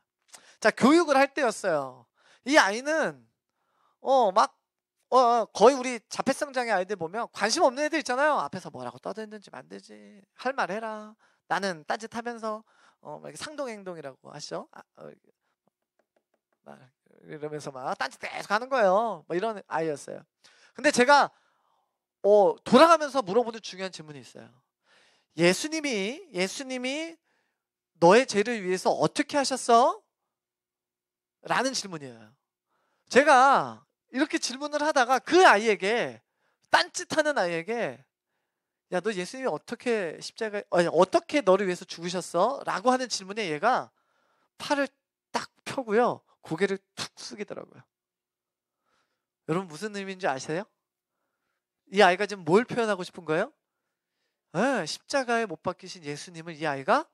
Speaker 1: 자, 교육을 할 때였어요. 이 아이는 거의 우리 자폐성장애 아이들 보면 관심 없는 애들 있잖아요. 앞에서 뭐라고 떠드는지 만들지, 할 말 해라, 나는 딴짓하면서 상동행동이라고 하시죠. 이러면서 막 딴짓 계속 하는 거예요. 이런 아이였어요. 근데 제가 돌아가면서 물어보는 중요한 질문이 있어요. 예수님이 너의 죄를 위해서 어떻게 하셨어? 라는 질문이에요. 제가 이렇게 질문을 하다가 그 아이에게, 딴짓하는 아이에게, 야, 너 예수님이 어떻게 너를 위해서 죽으셨어? 라고 하는 질문에 얘가 팔을 딱 펴고요, 고개를 툭 숙이더라고요. 여러분 무슨 의미인지 아세요? 이 아이가 지금 뭘 표현하고 싶은 거예요? 십자가에 못 박히신 예수님을 이 아이가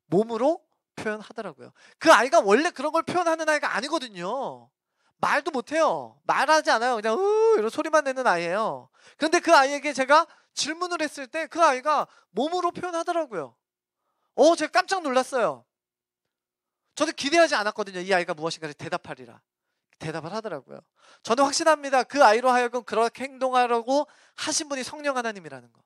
Speaker 1: 몸으로 표현하더라고요. 그 아이가 원래 그런 걸 표현하는 아이가 아니거든요. 말도 못해요. 말하지 않아요. 그냥 이런 소리만 내는 아이예요. 그런데 그 아이에게 제가 질문을 했을 때 그 아이가 몸으로 표현하더라고요. 제가 깜짝 놀랐어요. 저는 기대하지 않았거든요. 이 아이가 무엇인가를 대답하리라. 대답을 하더라고요. 저는 확신합니다. 그 아이로 하여금 그렇게 행동하려고 하신 분이 성령 하나님이라는 거.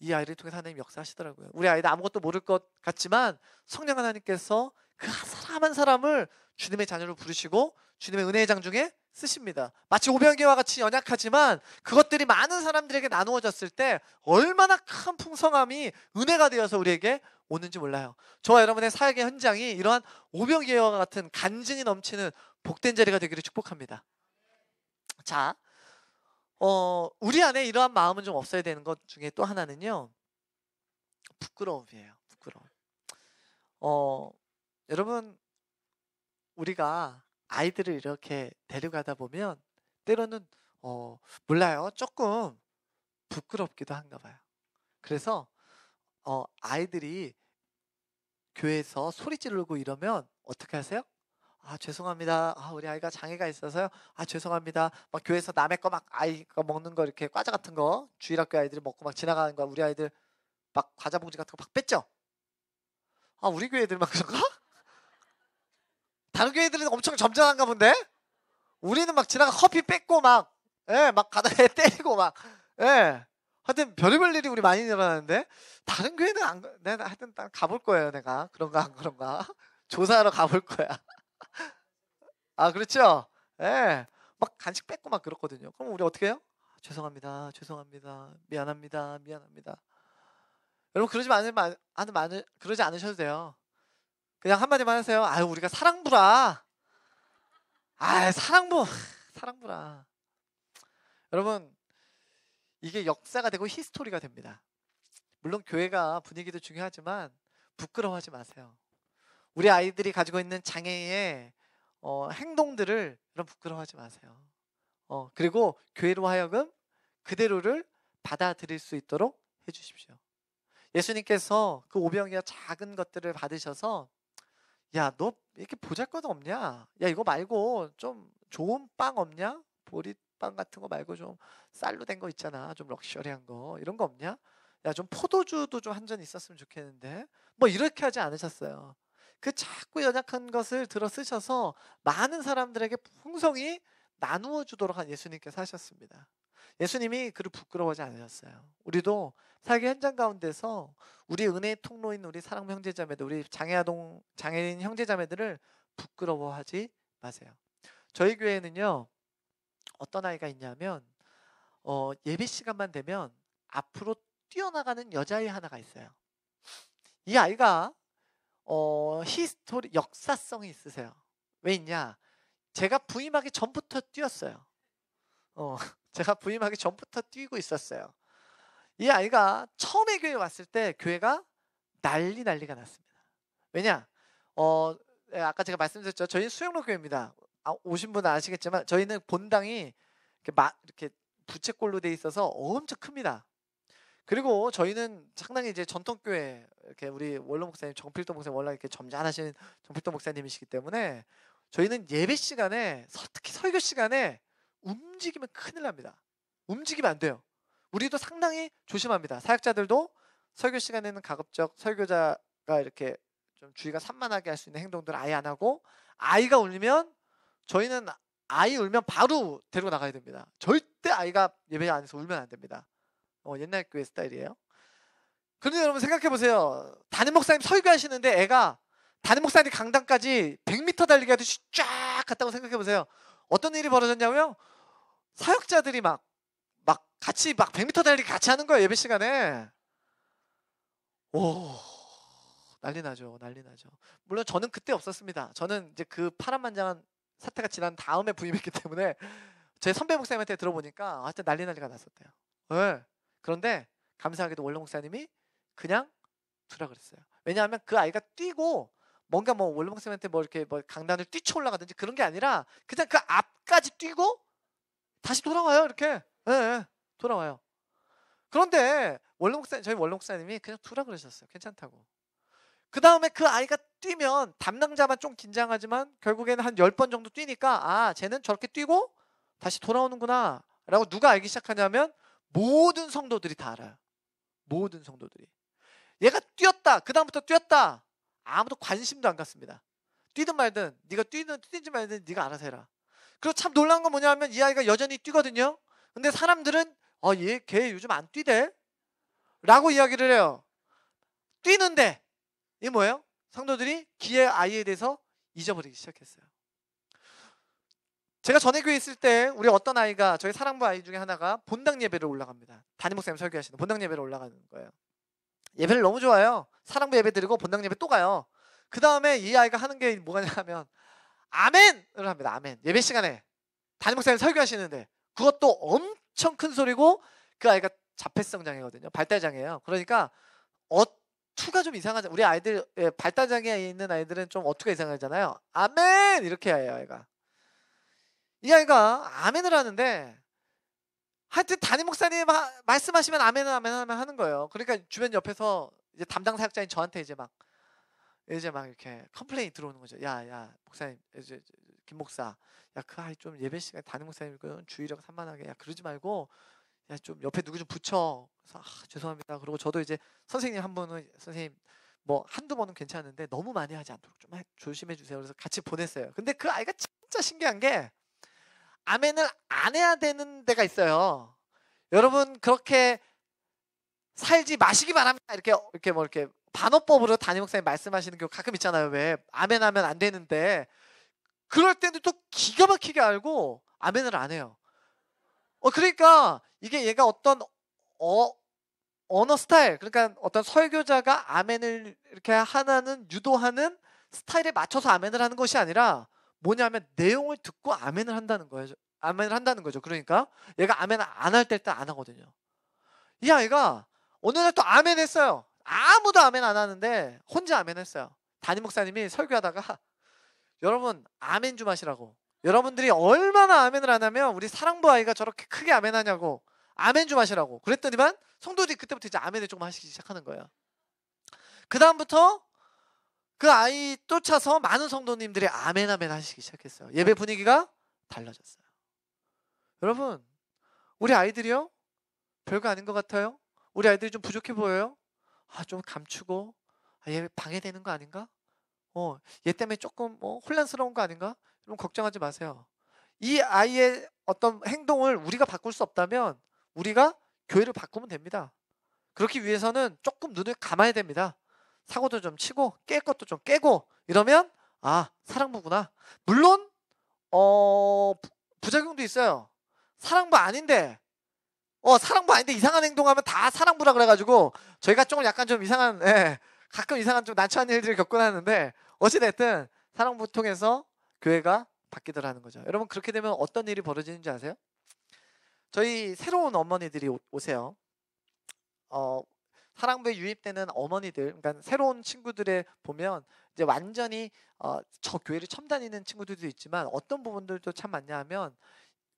Speaker 1: 이 아이를 통해서 하나님 역사하시더라고요. 우리 아이는 아무것도 모를 것 같지만 성령 하나님께서 그 한 사람 한 사람을 주님의 자녀로 부르시고 주님의 은혜의 장 중에 쓰십니다. 마치 오병이와 같이 연약하지만 그것들이 많은 사람들에게 나누어졌을 때 얼마나 큰 풍성함이 은혜가 되어서 우리에게 오는지 몰라요. 저와 여러분의 사역의 현장이 이러한 오병이와 같은 간증이 넘치는 복된 자리가 되기를 축복합니다. 자, 우리 안에 이러한 마음은 좀 없어야 되는 것 중에 또 하나는요, 부끄러움이에요. 부끄러움. 여러분, 우리가 아이들을 이렇게 데려가다 보면 때로는 몰라요. 조금 부끄럽기도 한가 봐요. 그래서 아이들이 교회에서 소리 지르고 이러면 어떻게 하세요? 아, 죄송합니다. 아, 우리 아이가 장애가 있어서요. 아, 죄송합니다. 막 교회에서 남의 거 막 아이가 먹는 거 이렇게 과자 같은 거 주일학교 아이들이 먹고 막 지나가는 거 우리 아이들 막 과자 봉지 같은 거 막 뺐죠? 아, 우리 교회 애들만 그런가? 다른 교회들은 엄청 점잖은가 본데? 우리는 막 지나가 커피 뺏고 막, 예, 막 가다에 때리고 막, 예. 하여튼 별의별 일이 우리 많이 일어나는데 다른 교회는 안, 내가 하여튼 가볼 거예요. 내가 그런가 안 그런가 조사하러 가볼 거야. 아, 그렇죠? 예. 막 간식 뺏고 막 그렇거든요. 그럼 우리 어떻게 해요? 죄송합니다. 죄송합니다. 미안합니다. 미안합니다. 여러분 그러지 않으셔도 돼요. 그냥 한마디만 하세요. 아유, 우리가 사랑부라. 아, 사랑부라. 여러분, 이게 역사가 되고 히스토리가 됩니다. 물론 교회가 분위기도 중요하지만 부끄러워하지 마세요. 우리 아이들이 가지고 있는 장애의 행동들을 여러분 부끄러워하지 마세요. 그리고 교회로 하여금 그대로를 받아들일 수 있도록 해주십시오. 예수님께서 그 오병이어 작은 것들을 받으셔서 야, 너 이렇게 보잘것 없냐? 야, 이거 말고 좀 좋은 빵 없냐? 보리빵 같은 거 말고 좀 쌀로 된 거 있잖아. 좀 럭셔리한 거. 이런 거 없냐? 야, 좀 포도주도 좀 한 잔 있었으면 좋겠는데. 뭐 이렇게 하지 않으셨어요. 그 작고 연약한 것을 들어 쓰셔서 많은 사람들에게 풍성히 나누어 주도록 한 예수님께서 하셨습니다. 예수님이 그를 부끄러워하지 않으셨어요. 우리도 사역의 현장 가운데서 우리 은혜의 통로인 우리 사랑 형제자매들, 우리 장애인 형제자매들을 부끄러워하지 마세요. 저희 교회는요, 어떤 아이가 있냐면 예배 시간만 되면 앞으로 뛰어나가는 여자아이 하나가 있어요. 이 아이가 역사성이 있으세요. 왜 있냐? 제가 부임하기 전부터 뛰었어요. 제가 부임하기 전부터 뛰고 있었어요. 이 아이가 처음에 교회 왔을 때 교회가 난리가 났습니다. 왜냐? 아까 제가 말씀드렸죠. 저희는 수영로 교회입니다. 오신 분은 아시겠지만 저희는 본당이 이렇게 부채꼴로 돼 있어서 엄청 큽니다. 그리고 저희는 상당히 이제 전통교회, 이렇게 우리 원로 목사님 정필도 목사님 원래 이렇게 점잖으신 정필도 목사님이시기 때문에 저희는 예배 시간에, 특히 설교 시간에 움직이면 큰일 납니다. 움직이면 안 돼요. 우리도 상당히 조심합니다. 사역자들도 설교 시간에는 가급적 설교자가 이렇게 좀 주의가 산만하게 할 수 있는 행동들을 아예 안 하고, 아이가 울면 저희는 아이 울면 바로 데리고 나가야 됩니다. 절대 아이가 예배 안에서 울면 안 됩니다. 옛날 교회 스타일이에요. 그런데 여러분 생각해 보세요. 담임 목사님 설교하시는데 애가 담임 목사님 강당까지 100m 달리기 하듯이 쫙 갔다고 생각해 보세요. 어떤 일이 벌어졌냐고요? 사역자들이 막 같이 100m 달리기 같이 하는 거예요. 예배 시간에. 오, 난리 나죠. 물론 저는 그때 없었습니다. 저는 이제 그 파란만장한 사태가 지난 다음에 부임했기 때문에 제 선배 목사님한테 들어보니까 하여튼 난리가 났었대요. 네. 그런데 감사하게도 원로 목사님이 그냥 두라 그랬어요. 왜냐하면 그 아이가 뛰고 뭔가 원로 목사님한테 이렇게 강단을 뛰쳐 올라가든지 그런 게 아니라 그냥 그 앞까지 뛰고 다시 돌아와요. 이렇게. 네, 돌아와요. 그런데 저희 원로 목사님이 그냥 두라 그러셨어요. 괜찮다고. 그 다음에 그 아이가 뛰면 담당자만 좀 긴장하지만 결국에는 한 10번 정도 뛰니까 쟤는 저렇게 뛰고 다시 돌아오는구나 라고 누가 알기 시작하냐면 모든 성도들이 다 알아요. 모든 성도들이. 얘가 뛰었다. 그 다음부터 뛰었다. 아무도 관심도 안 갖습니다. 뛰든 말든 네가 뛰든지 말든 네가 알아서 해라. 그리고 참 놀라운 건 뭐냐면 이 아이가 여전히 뛰거든요. 근데 사람들은 걔 요즘 안 뛰대 라고 이야기를 해요. 뛰는데 이게 뭐예요? 성도들이 아이에 대해서 잊어버리기 시작했어요. 제가 전에 교회 있을 때 우리 어떤 아이가 저희 사랑부 아이 중에 하나가 본당 예배를 올라갑니다. 담임 목사님 설교하시는 본당 예배를 올라가는 거예요. 예배를 너무 좋아해요. 사랑부 예배 드리고 본당 예배 또 가요. 그 다음에 이 아이가 하는 게 뭐가 냐면 아멘을 합니다. 아멘. 예배 시간에 담임 목사님 설교하시는데 그것도 엄청 큰 소리고 그 아이가 자폐성 장애거든요. 발달 장애예요. 그러니까 어투가 좀 이상하죠. 우리 아이들 발달 장애 있는 아이들은 좀 어투가 이상하잖아요. 아멘 이렇게 해요. 아이가. 이 아이가 아멘을 하는데 하여튼 담임 목사님 말씀하시면 아멘은 아멘 하는 거예요. 그러니까 주변 옆에서 이제 담당 사역자인 저한테 이제 막 이렇게 컴플레인이 들어오는 거죠. 야 목사님 이제 김 목사 야 그 아이 좀 예배 시간에 담임 목사님 주의력 산만하게 야 그러지 말고 야 좀 옆에 누구 좀 붙여. 그래서 죄송합니다. 그리고 저도 이제 선생님 한 분은 선생님 뭐 한두 번은 괜찮은데 너무 많이 하지 않도록 좀 조심해 주세요. 그래서 같이 보냈어요. 근데 그 아이가 진짜 신기한 게 아멘을 안 해야 되는 데가 있어요. 여러분 그렇게 살지 마시기 바랍니다. 이렇게 반어법으로 담임 목사님 말씀하시는 경우 가끔 있잖아요. 왜 아멘 하면 안 되는데 그럴 때는 또 기가 막히게 알고 아멘을 안 해요. 그러니까 이게 얘가 어떤 언어 스타일, 그러니까 어떤 설교자가 아멘을 이렇게 하나는 유도하는 스타일에 맞춰서 아멘을 하는 것이 아니라 뭐냐면 내용을 듣고 아멘을 한다는 거예요. 아멘을 한다는 거죠. 그러니까 얘가 아멘 안 할 때 일단 안 하거든요. 이 아이가 어느 날 또 아멘 했어요. 아무도 아멘 안 하는데 혼자 아멘 했어요. 담임 목사님이 설교하다가 여러분 아멘 좀 하시라고. 여러분들이 얼마나 아멘을 안 하면 우리 사랑부 아이가 저렇게 크게 아멘 하냐고. 아멘 좀 하시라고. 그랬더니만 성도들이 그때부터 이제 아멘을 조금 하시기 시작하는 거예요. 그 다음부터 그 아이 쫓아서 많은 성도님들이 아멘 하시기 시작했어요. 예배 분위기가 달라졌어요. 여러분 우리 아이들이요 별거 아닌 것 같아요. 우리 아이들이 좀 부족해 보여요. 좀 감추고 얘 방해되는 거 아닌가? 얘 때문에 조금 혼란스러운 거 아닌가? 여러분 걱정하지 마세요. 이 아이의 어떤 행동을 우리가 바꿀 수 없다면 우리가 교회를 바꾸면 됩니다. 그렇기 위해서는 조금 눈을 감아야 됩니다. 사고도 좀 치고 깰 것도 좀 깨고 이러면 사랑부구나. 물론 부작용도 있어요. 사랑부 아닌데 이상한 행동하면 다 사랑부라 그래가지고 저희가 조금 약간 좀 이상한 가끔 이상한 좀 난처한 일들을 겪곤 하는데 어찌됐든 사랑부 통해서 교회가 바뀌더라는 거죠. 여러분 그렇게 되면 어떤 일이 벌어지는지 아세요? 저희 새로운 어머니들이 오세요. 사랑부에 유입되는 어머니들, 그러니까 새로운 친구들에 보면 이제 완전히 저 교회를 처음 다니는 친구들도 있지만 어떤 부분들도 참 많냐 하면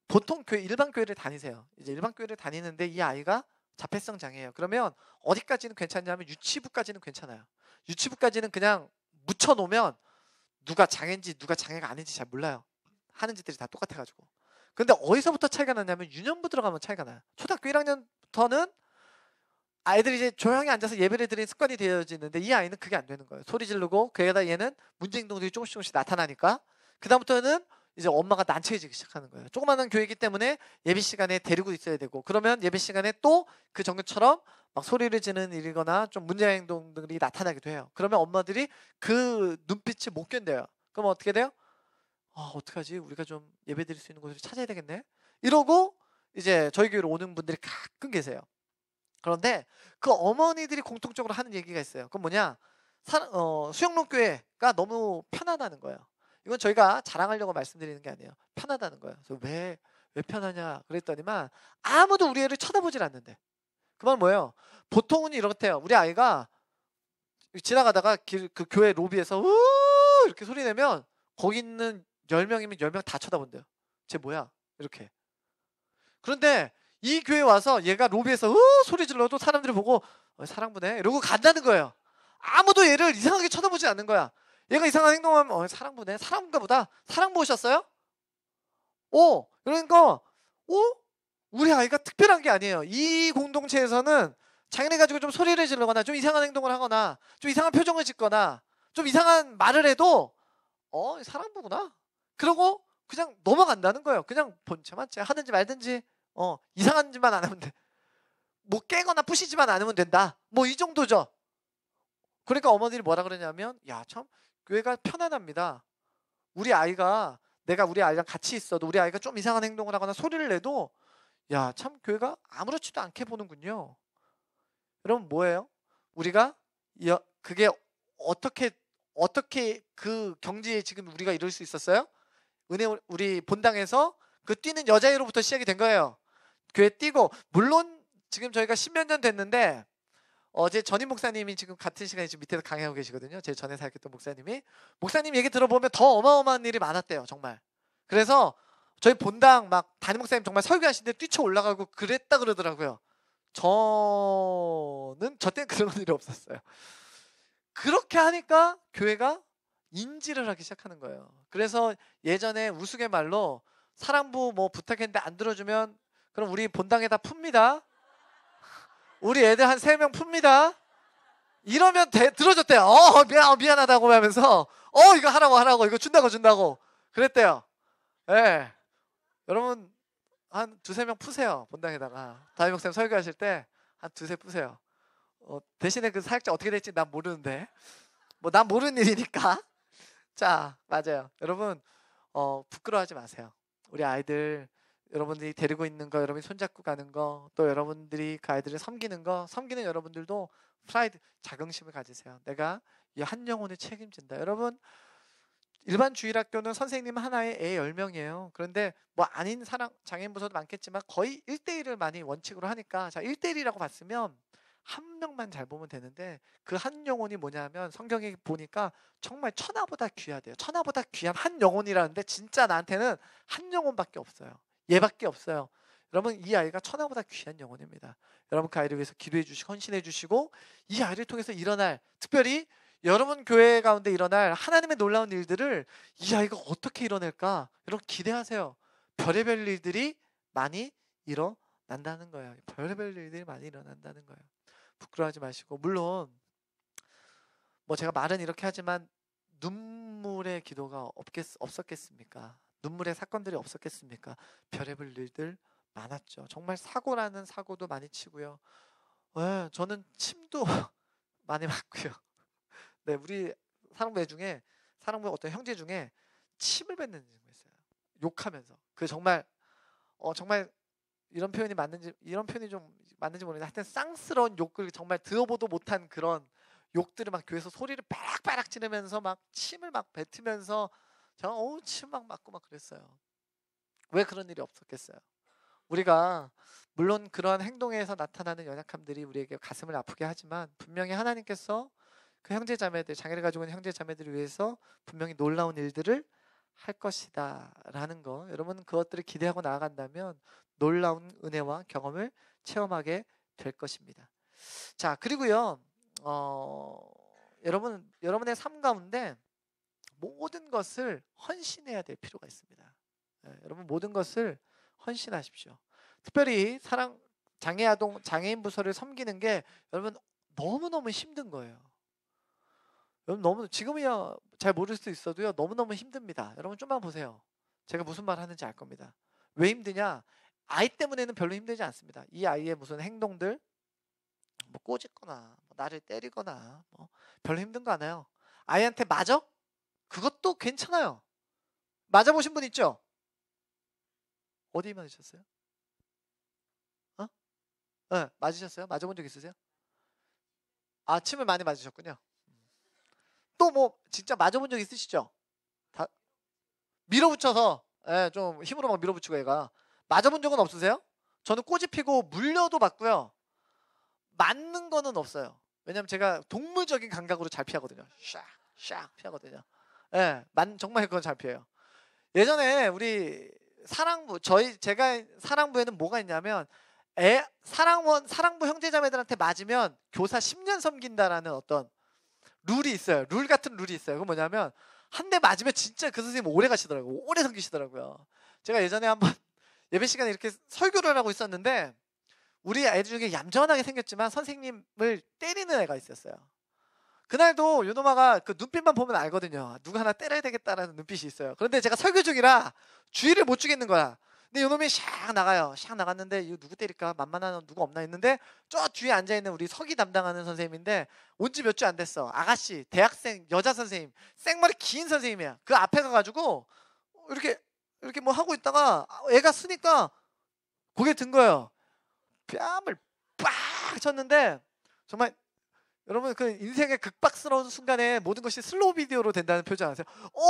Speaker 1: 보통 일반 교회를 다니세요. 이제 일반 교회를 다니는데 이 아이가 자폐성 장애예요. 그러면 어디까지는 괜찮냐면 유치부까지는 괜찮아요. 유치부까지는 그냥 묻혀놓으면 누가 장애인지 누가 장애가 아닌지 잘 몰라요. 하는 짓들이 다 똑같아가지고. 근데 어디서부터 차이가 나냐면 유년부 들어가면 차이가 나요. 초등학교 1학년부터는 아이들이 이제 조용히 앉아서 예배를 드리는 습관이 되어지는데 이 아이는 그게 안 되는 거예요. 소리 지르고 그에다 얘는 문제 행동들이 조금씩 나타나니까 그 다음부터는 이제 엄마가 난처해지기 시작하는 거예요. 조그마한 교회이기 때문에 예배 시간에 데리고 있어야 되고 그러면 예배 시간에 또 그 전처럼 막 소리를 지르는 일이거나 좀 문제 행동들이 나타나기도 해요. 그러면 엄마들이 그 눈빛을 못 견뎌요. 그럼 어떻게 돼요? 어떡하지? 우리가 좀 예배 드릴 수 있는 곳을 찾아야 되겠네. 이러고 이제 저희 교회로 오는 분들이 가끔 계세요. 그런데 그 어머니들이 공통적으로 하는 얘기가 있어요. 그건 뭐냐? 수영론 교회가 너무 편하다는 거예요. 이건 저희가 자랑하려고 말씀드리는 게 아니에요. 편하다는 거예요. 그래서 왜 편하냐 그랬더니만 아무도 우리 애를 쳐다보질 않는데. 그 말 뭐예요? 보통은 이렇대요. 우리 아이가 지나가다가 그 교회 로비에서 이렇게 소리 내면 거기 있는 10명이면 10명 다 쳐다본대요. 쟤 뭐야? 이렇게. 그런데 이 교회 와서 얘가 로비에서 소리 질러도 사람들이 보고 사랑부네 이러고 간다는 거예요. 아무도 얘를 이상하게 쳐다보지 않는 거야. 얘가 이상한 행동하면 사랑부네. 사랑부인가 보다. 사랑부 오셨어요? 그러니까 우리 아이가 특별한 게 아니에요. 이 공동체에서는 장애를 가지고 좀 소리를 지르거나 좀 이상한 행동을 하거나 좀 이상한 표정을 짓거나 좀 이상한 말을 해도 사랑부구나. 그러고 그냥 넘어간다는 거예요. 그냥 본체만 하든지 말든지 이상한 짓만 안 하면 돼. 뭐 깨거나 부시지만 않으면 된다. 뭐 이 정도죠. 그러니까 어머니들이 뭐라 그러냐면 야 참 교회가 편안합니다. 우리 아이가 내가 우리 아이랑 같이 있어도 우리 아이가 좀 이상한 행동을 하거나 소리를 내도 야, 참 교회가 아무렇지도 않게 보는군요. 여러분 뭐예요? 우리가 그게 어떻게 그 경지에 지금 우리가 이룰 수 있었어요? 우리 본당에서 그 뛰는 여자애로부터 시작이 된 거예요. 교회 뛰고 물론 지금 저희가 십몇 년 됐는데 어제 전임 목사님이 지금 같은 시간에 지금 밑에서 강의하고 계시거든요. 제 전에 사역했던 목사님 얘기 들어보면 더 어마어마한 일이 많았대요. 정말. 그래서 저희 본당 막 담임 목사님 정말 설교하시는데 뛰쳐 올라가고 그랬다 그러더라고요. 저는 저 때는 그런 일이 없었어요. 그렇게 하니까 교회가 인지를 하기 시작하는 거예요. 그래서 예전에 우스갯말로 사랑부 뭐 부탁했는데 안 들어주면 그럼 우리 본당에다 풉니다. 우리 애들 한 3명 풉니다. 이러면 들어줬대요. 미안하다고 하면서 이거 하라고 이거 준다고 그랬대요. 예. 여러분 한 2-3명 푸세요. 본당에다가 담임 목사님 설교하실 때 한 2-3 푸세요. 대신에 그 사역자 어떻게 될지 난 모르는데 뭐 난 모르는 일이니까. 자, 맞아요. 여러분 부끄러워하지 마세요. 우리 아이들 여러분들이 데리고 있는 거, 여러분이 손잡고 가는 거, 또 여러분들이 그 아이들을 섬기는 거, 섬기는 여러분들도 프라이드, 자긍심을 가지세요. 내가 이 한 영혼을 책임진다. 여러분 일반 주일학교는 선생님 하나에 애 10명이에요. 그런데 뭐 아닌 장애인 부서도 많겠지만 거의 1대1을 많이 원칙으로 하니까 자 1대1이라고 봤으면 한 명만 잘 보면 되는데 그 한 영혼이 뭐냐면 성경에 보니까 정말 천하보다 귀하대요. 천하보다 귀한 한 영혼이라는데 진짜 나한테는 한 영혼밖에 없어요. 얘밖에 없어요. 여러분 이 아이가 천하보다 귀한 영혼입니다. 여러분 그 아이를 위해서 기도해 주시고 헌신해 주시고 이 아이를 통해서 일어날 특별히 여러분 교회 가운데 일어날 하나님의 놀라운 일들을 이 아이가 어떻게 이뤄낼까 여러분 기대하세요. 별의별 일들이 많이 일어난다는 거예요. 별의별 일들이 많이 일어난다는 거예요. 부끄러워하지 마시고 물론 뭐 제가 말은 이렇게 하지만 눈물의 기도가 없었겠습니까? 눈물의 사건들이 없었겠습니까? 별의별 일들 많았죠. 정말 사고라는 사고도 많이 치고요. 네, 저는 침도 많이 맞고요. 네, 우리 사랑부의 어떤 형제 중에 침을 뱉는 친구가 있어요. 욕하면서 그 정말 이런 표현이 좀 맞는지 모르겠는데 하여튼 쌍스러운 욕을 정말 들어보도 못한 그런 욕들을 막 교회에서 소리를 빠락빠락 지르면서 막 침을 막 뱉으면서 제가 침 막 맞고 막 그랬어요. 왜 그런 일이 없었겠어요? 우리가 물론 그러한 행동에서 나타나는 연약함들이 우리에게 가슴을 아프게 하지만 분명히 하나님께서 그 형제자매들, 장애를 가지고 있는 형제자매들을 위해서 분명히 놀라운 일들을 할 것이다 라는 거 여러분은 그것들을 기대하고 나아간다면 놀라운 은혜와 경험을 체험하게 될 것입니다. 자, 그리고요 여러분의 삶 가운데 모든 것을 헌신해야 될 필요가 있습니다. 여러분 모든 것을 헌신하십시오. 특별히 장애인 부서를 섬기는 게 여러분 너무너무 힘든 거예요. 여러분 지금이야 잘 모를 수도 있어도요 너무너무 힘듭니다. 여러분 좀만 보세요. 제가 무슨 말 하는지 알 겁니다. 왜 힘드냐? 아이 때문에는 별로 힘들지 않습니다. 이 아이의 무슨 행동들 뭐 꼬집거나 뭐 나를 때리거나 뭐 별로 힘든 거 않아요. 아이한테 맞아? 그것도 괜찮아요. 맞아보신 분 있죠? 어디 맞으셨어요? 네, 맞으셨어요? 맞아본 적 있으세요? 아, 침을 많이 맞으셨군요. 또 뭐 진짜 맞아본 적 있으시죠? 다 밀어붙여서 좀 힘으로 막 밀어붙이고 얘가 맞아본 적은 없으세요? 저는 꼬집히고 물려도 맞고요. 맞는 거는 없어요. 왜냐면 제가 동물적인 감각으로 잘 피하거든요. 샥 피하거든요. 정말 그건 잘 피해요. 예전에 우리 제가 사랑부에는 뭐가 있냐면 사랑부 형제자매들한테 맞으면 교사 10년 섬긴다라는 어떤 룰이 있어요. 룰 같은 룰이 있어요. 그건 뭐냐면 한 대 맞으면 진짜 그 선생님 오래 가시더라고요. 오래 섬기시더라고요. 제가 예전에 한번 예배 시간에 이렇게 설교를 하고 있었는데 우리 애들 중에 얌전하게 생겼지만 선생님을 때리는 애가 있었어요. 그날도 요노마가 그 눈빛만 보면 알거든요. 누가 하나 때려야 되겠다라는 눈빛이 있어요. 그런데 제가 설교 중이라 주의를 못 주겠는 거야. 근데 요놈이 샥 나가요. 샥 나갔는데 이거 누구 때릴까? 만만한 누구 없나 했는데 저 뒤에 앉아있는 우리 서기 담당하는 선생님인데 온 지 몇 주 안 됐어. 아가씨, 대학생, 여자 선생님, 생머리 긴 선생님이야. 그 앞에 가가지고 이렇게 뭐 하고 있다가 애가 쓰니까 고개 든 거예요. 뺨을 빡 쳤는데 정말 여러분 그 인생의 극박스러운 순간에 모든 것이 슬로우 비디오로 된다는 표정 아세요? 오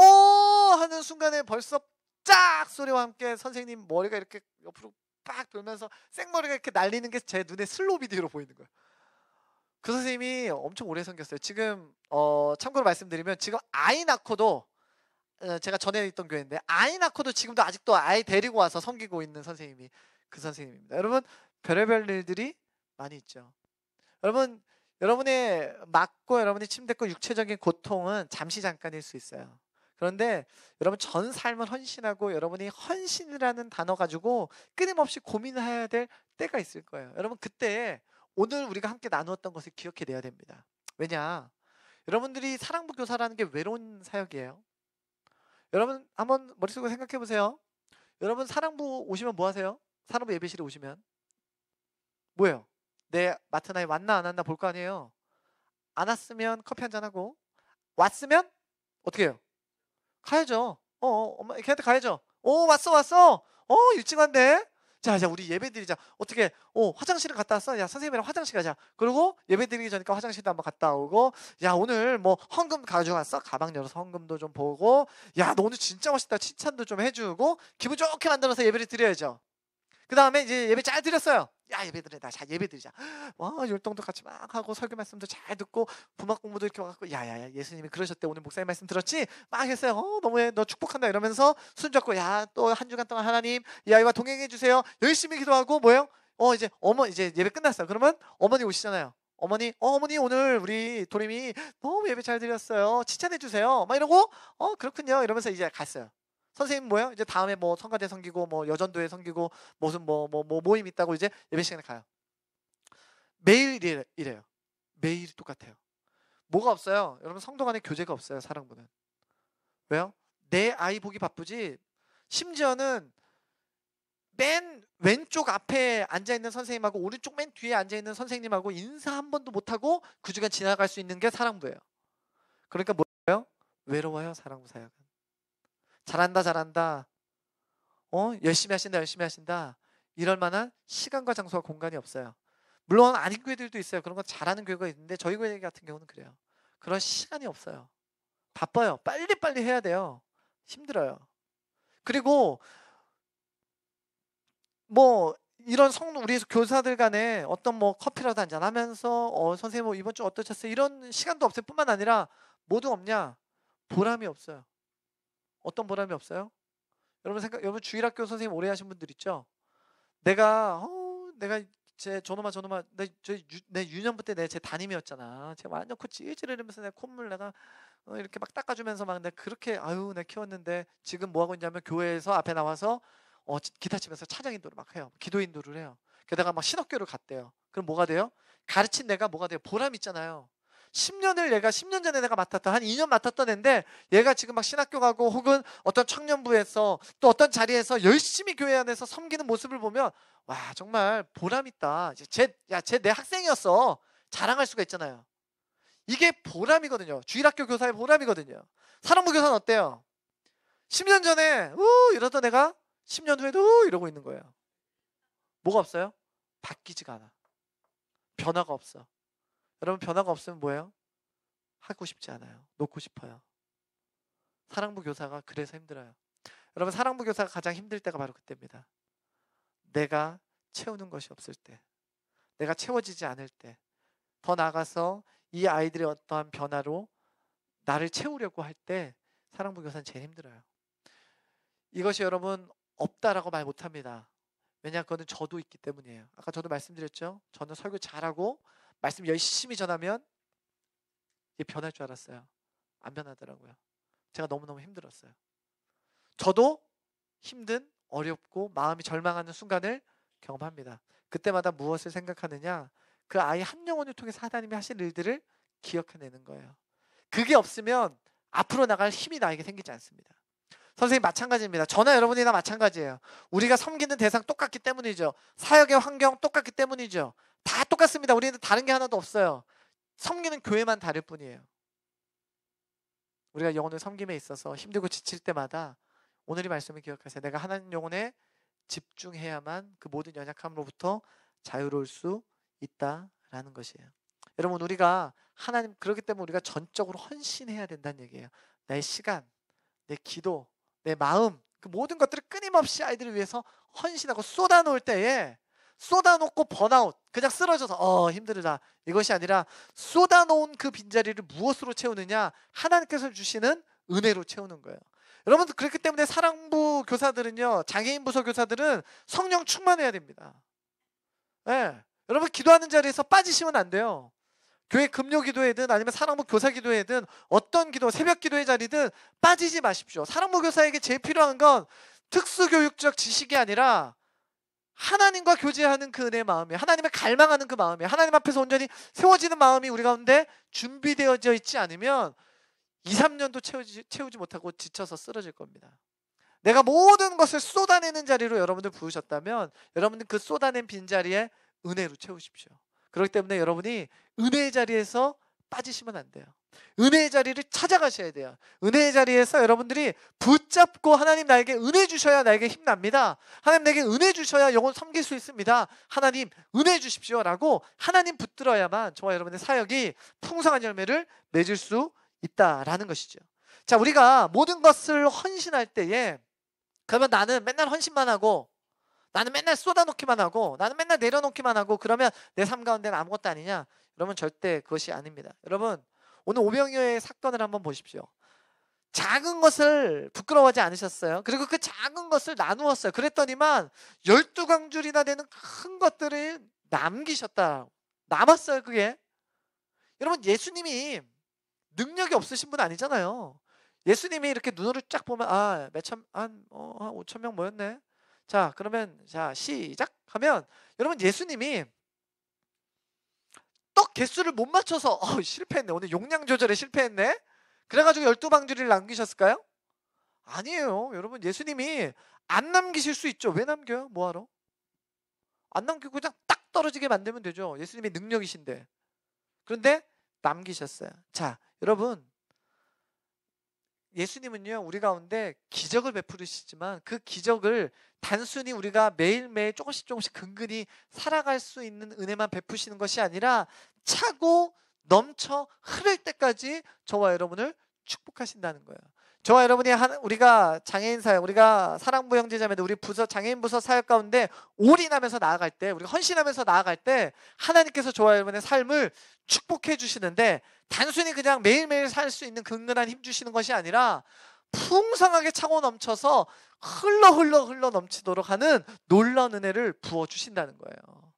Speaker 1: 하는 순간에 벌써 짝 소리와 함께 선생님 머리가 이렇게 옆으로 빡 돌면서 생머리가 이렇게 날리는 게 제 눈에 슬로우 비디오로 보이는 거예요. 그 선생님이 엄청 오래 섬겼어요. 지금 참고로 말씀드리면 지금 아이 낳고도 제가 전에 있던 교회인데 아이 낳고도 지금도 아직도 아이 데리고 와서 섬기고 있는 선생님이 그 선생님입니다. 여러분 별의별 일들이 많이 있죠. 여러분 여러분의 맞고 여러분의 침대고 육체적인 고통은 잠시 잠깐일 수 있어요. 그런데 여러분 전 삶을 헌신하고 여러분이 헌신이라는 단어 가지고 끊임없이 고민해야 될 때가 있을 거예요. 여러분 그때 오늘 우리가 함께 나누었던 것을 기억해내야 됩니다. 왜냐? 여러분들이 사랑부 교사라는 게 외로운 사역이에요. 여러분 한번 머릿속으로 생각해 보세요. 여러분 사랑부 오시면 뭐 하세요? 사랑부 예배실에 오시면 뭐예요? 내 맡은 아이 왔나 안 왔나 볼 거 아니에요. 안 왔으면 커피 한잔 하고 왔으면 어떻게 해요? 가야죠. 엄마 걔한테 가야죠. 왔어. 일찍 왔네. 자 우리 예배 드리자. 어떻게 화장실을 갔다 왔어? 야 선생님이랑 화장실 가자. 그리고 예배 드리기 전이니까 화장실도 한번 갔다 오고 야 오늘 뭐 헌금 가져왔어? 가방 열어서 헌금도 좀 보고 야 너 오늘 진짜 멋있다 칭찬도 좀 해주고 기분 좋게 만들어서 예배를 드려야죠. 그 다음에 이제 예배 잘 드렸어요. 야 예배 드리자. 자 예배 드리자. 와 율동도 같이 막 하고 설교 말씀도 잘 듣고 부막 공부도 이렇게 와갖고 야야야 예수님이 그러셨대 오늘 목사님 말씀 들었지? 막 했어요. 너무해 너 축복한다 이러면서 손 잡고 야 또 한 주간 동안 하나님 이 아이와 동행해 주세요. 열심히 기도하고 뭐예요? 이제 이제 예배 끝났어요. 그러면 어머니 오시잖아요. 어머니 오늘 우리 도림이 너무 예배 잘 드렸어요. 칭찬해 주세요. 막 이러고 그렇군요 이러면서 이제 갔어요. 선생님 뭐요? 이제 다음에 뭐 성가대 섬기고 뭐 여전도회 섬기고 무슨 뭐 모임 있다고 이제 예배 시간에 가요. 매일 이래요. 매일 똑같아요. 뭐가 없어요? 여러분 성도 간에 교제가 없어요. 사랑부는. 왜요? 내 아이 보기 바쁘지. 심지어는 맨 왼쪽 앞에 앉아있는 선생님하고 오른쪽 맨 뒤에 앉아있는 선생님하고 인사 한 번도 못하고 그 주간 지나갈 수 있는 게 사랑부예요. 그러니까 뭐예요? 외로워요. 사랑부 사역은. 잘한다. 열심히 하신다. 이럴 만한 시간과 장소와 공간이 없어요. 물론 아닌 교회들도 있어요. 그런 거 잘하는 교회가 있는데 저희 교회 같은 경우는 그래요. 그런 시간이 없어요. 바빠요. 빨리빨리 해야 돼요. 힘들어요. 그리고 뭐 이런 우리 교사들 간에 어떤 뭐 커피라도 한잔 하면서 선생님 뭐 이번 주 어떠셨어요? 이런 시간도 없을 뿐만 아니라 뭐도 없냐? 보람이 없어요. 어떤 보람이 없어요? 여러분 주일학교 선생님 오래 하신 분들 있죠? 내가 저놈아 내 유년부 때 제 담임이었잖아. 제가 완전 코 찌질이러면서 내 콧물 내가 이렇게 막 닦아주면서 막 내가 그렇게 내가 키웠는데 지금 뭐 하고 있냐면 교회에서 앞에 나와서 기타 치면서 찬양 인도를 막 해요. 기도 인도를 해요. 게다가 막 신학교를 갔대요. 그럼 뭐가 돼요? 가르친 내가 뭐가 돼요? 보람 있잖아요. 10년 전에 내가 맡았던 한 2년 맡았던 애인데 얘가 지금 막 신학교 가고 혹은 어떤 청년부에서 또 어떤 자리에서 열심히 교회 안에서 섬기는 모습을 보면 와 정말 보람 있다. 쟤 내 학생이었어. 자랑할 수가 있잖아요. 이게 보람이거든요. 주일학교 교사의 보람이거든요. 사랑부 교사는 어때요? 10년 전에 이러던 애가 10년 후에도 이러고 있는 거예요. 뭐가 없어요? 바뀌지가 않아. 변화가 없어. 여러분 변화가 없으면 뭐예요? 하고 싶지 않아요. 놓고 싶어요. 사랑부 교사가 그래서 힘들어요. 여러분 사랑부 교사가 가장 힘들 때가 바로 그때입니다. 내가 채우는 것이 없을 때, 내가 채워지지 않을 때, 더 나아가서 이 아이들의 어떠한 변화로 나를 채우려고 할 때 사랑부 교사는 제일 힘들어요. 이것이 여러분 없다라고 말 못합니다. 왜냐 그거는 저도 있기 때문이에요. 아까 저도 말씀드렸죠. 저는 설교 잘하고 말씀 열심히 전하면 이게 변할 줄 알았어요. 안 변하더라고요. 제가 너무너무 힘들었어요. 저도 힘든 어렵고 마음이 절망하는 순간을 경험합니다. 그때마다 무엇을 생각하느냐? 그 아이 한 영혼을 통해서 하나님이 하실 일들을 기억해내는 거예요. 그게 없으면 앞으로 나갈 힘이 나에게 생기지 않습니다. 선생님 마찬가지입니다. 저나 여러분이나 마찬가지예요. 우리가 섬기는 대상 똑같기 때문이죠. 사역의 환경 똑같기 때문이죠. 다 똑같습니다. 우리는 다른 게 하나도 없어요. 섬기는 교회만 다를 뿐이에요. 우리가 영혼을 섬김에 있어서 힘들고 지칠 때마다 오늘 이 말씀을 기억하세요. 내가 하나님 영혼에 집중해야만 그 모든 연약함으로부터 자유로울 수 있다라는 것이에요. 여러분, 우리가 하나님, 그렇기 때문에 우리가 전적으로 헌신해야 된다는 얘기예요. 내 시간, 내 기도, 내 마음, 그 모든 것들을 끊임없이 아이들을 위해서 헌신하고 쏟아놓을 때에, 쏟아놓고 번아웃, 그냥 쓰러져서 힘들다, 이것이 아니라 쏟아놓은 그 빈자리를 무엇으로 채우느냐? 하나님께서 주시는 은혜로 채우는 거예요. 여러분들, 그렇기 때문에 사랑부 교사들은요, 장애인 부서 교사들은 성령 충만해야 됩니다. 네. 여러분, 기도하는 자리에서 빠지시면 안 돼요. 교회 금요 기도회든 아니면 사랑부 교사 기도회든 어떤 기도, 새벽 기도회 자리든 빠지지 마십시오. 사랑부 교사에게 제일 필요한 건 특수교육적 지식이 아니라 하나님과 교제하는 그 은혜의 마음이에요. 하나님을 갈망하는 그 마음이에요. 하나님 앞에서 온전히 세워지는 마음이 우리 가운데 준비되어져 있지 않으면 2, 3년도 채우지 못하고 지쳐서 쓰러질 겁니다. 내가 모든 것을 쏟아내는 자리로 여러분들 부으셨다면 여러분들 그 쏟아낸 빈자리에 은혜로 채우십시오. 그렇기 때문에 여러분이 은혜의 자리에서 빠지시면 안 돼요. 은혜의 자리를 찾아가셔야 돼요. 은혜의 자리에서 여러분들이 붙잡고 하나님 나에게 은혜 주셔야 나에게 힘납니다. 하나님 내게 은혜 주셔야 영혼 섬길 수 있습니다. 하나님 은혜 주십시오 라고 하나님 붙들어야만 저와 여러분의 사역이 풍성한 열매를 맺을 수 있다라는 것이죠. 자, 우리가 모든 것을 헌신할 때에 그러면 나는 맨날 헌신만 하고 나는 맨날 쏟아놓기만 하고 나는 맨날 내려놓기만 하고 그러면 내 삶 가운데는 아무것도 아니냐? 여러분, 절대 그것이 아닙니다. 여러분, 오늘 오병이어의 사건을 한번 보십시오. 작은 것을 부끄러워하지 않으셨어요? 그리고 그 작은 것을 나누었어요. 그랬더니만 12광줄이나 되는 큰 것들을 남기셨다. 남았어요, 그게. 여러분, 예수님이 능력이 없으신 분 아니잖아요. 예수님이 이렇게 눈으로 쫙 보면 한 5천 명 모였네. 자, 그러면 자, 시작 하면 여러분, 예수님이 떡 개수를 못 맞춰서 실패했네. 오늘 용량 조절에 실패했네. 그래가지고 12방주리를 남기셨을까요? 아니에요. 여러분, 예수님이 안 남기실 수 있죠. 왜 남겨요? 뭐하러? 안 남기고 그냥 딱 떨어지게 만들면 되죠. 예수님의 능력이신데. 그런데 남기셨어요. 자, 여러분, 예수님은요, 우리 가운데 기적을 베푸시지만 그 기적을 단순히 우리가 매일매일 조금씩 근근히 살아갈 수 있는 은혜만 베푸시는 것이 아니라 차고 넘쳐 흐를 때까지 저와 여러분을 축복하신다는 거예요. 저와 여러분이 우리가 장애인 사역, 우리가 사랑부 형제자매들, 우리 부서 장애인 부서 사역 가운데 올인하면서 나아갈 때, 우리가 헌신하면서 나아갈 때 하나님께서 저와 여러분의 삶을 축복해 주시는데 단순히 그냥 매일매일 살 수 있는 근근한 힘 주시는 것이 아니라 풍성하게 차고 넘쳐서 흘러 넘치도록 하는 놀라운 은혜를 부어 주신다는 거예요.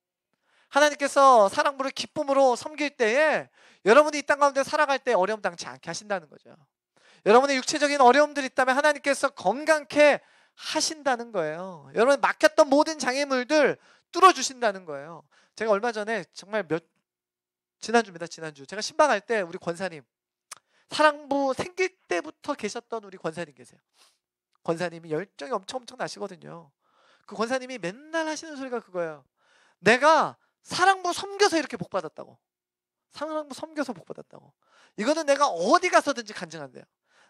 Speaker 1: 하나님께서 사랑부를 기쁨으로 섬길 때에 여러분이 이 땅 가운데 살아갈 때 어려움 당치 않게 하신다는 거죠. 여러분의 육체적인 어려움들이 있다면 하나님께서 건강케 하신다는 거예요. 여러분, 막혔던 모든 장애물들 뚫어주신다는 거예요. 제가 얼마 전에 정말 지난주입니다. 지난주 제가 신방할 때 우리 권사님, 사랑부 생길 때부터 계셨던 우리 권사님 계세요. 권사님이 열정이 엄청 나시거든요. 그 권사님이 맨날 하시는 소리가 그거예요. 내가 사랑부 섬겨서 이렇게 복받았다고. 사랑부 섬겨서 복받았다고. 이거는 내가 어디 가서든지 간증한대요.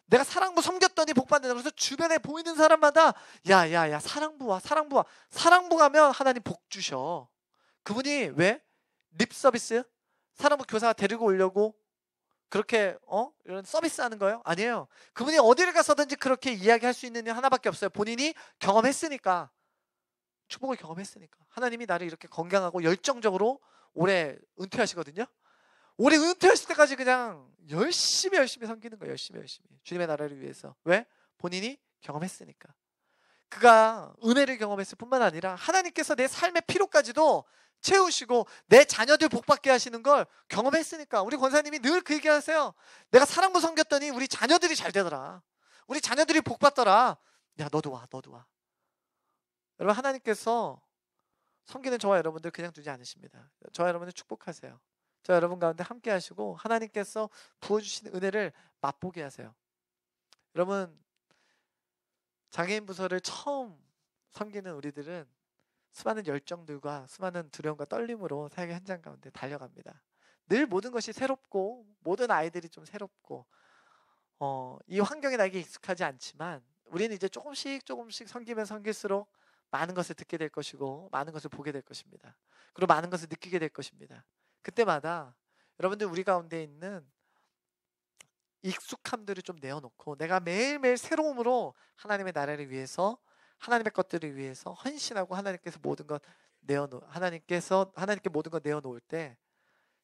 Speaker 1: 내가 사랑부 섬겼더니 복받는다. 그래서 주변에 보이는 사람마다 야야야, 사랑부 와. 사랑부 가면 하나님 복 주셔. 그분이 왜? 립 서비스? 사랑부 교사 데리고 오려고 그렇게 이런 서비스 하는 거예요? 아니에요. 그분이 어디를 가서든지 그렇게 이야기할 수 있는 일 하나밖에 없어요. 본인이 경험했으니까. 축복을 경험했으니까. 하나님이 나를 이렇게 건강하고 열정적으로 오래 은퇴하시거든요. 올해 은퇴하실 때까지 그냥 열심히 섬기는 거예요. 열심히 주님의 나라를 위해서. 왜? 본인이 경험했으니까. 그가 은혜를 경험했을 뿐만 아니라 하나님께서 내 삶의 피로까지도 채우시고 내 자녀들 복받게 하시는 걸 경험했으니까. 우리 권사님이 늘 그 얘기하세요. 내가 사랑부 섬겼더니 우리 자녀들이 잘 되더라. 우리 자녀들이 복받더라. 야, 너도 와. 여러분, 하나님께서 섬기는 저와 여러분들 그냥 두지 않으십니다. 저와 여러분들 축복하세요. 저 여러분 가운데 함께 하시고 하나님께서 부어주신 은혜를 맛보게 하세요. 여러분, 장애인 부서를 처음 섬기는 우리들은 수많은 열정들과 수많은 두려움과 떨림으로 사역의 현장 가운데 달려갑니다. 늘 모든 것이 새롭고 모든 아이들이 좀 새롭고 이 환경에 나에게 익숙하지 않지만 우리는 이제 조금씩 섬기면 섬길수록 많은 것을 듣게 될 것이고 많은 것을 보게 될 것입니다. 그리고 많은 것을 느끼게 될 것입니다. 그때마다 여러분들 우리 가운데 있는 익숙함들을 좀 내어놓고 내가 매일매일 새로움으로 하나님의 나라를 위해서 하나님의 것들을 위해서 헌신하고 하나님께 모든 것 하나님께 모든 것 내어놓을 때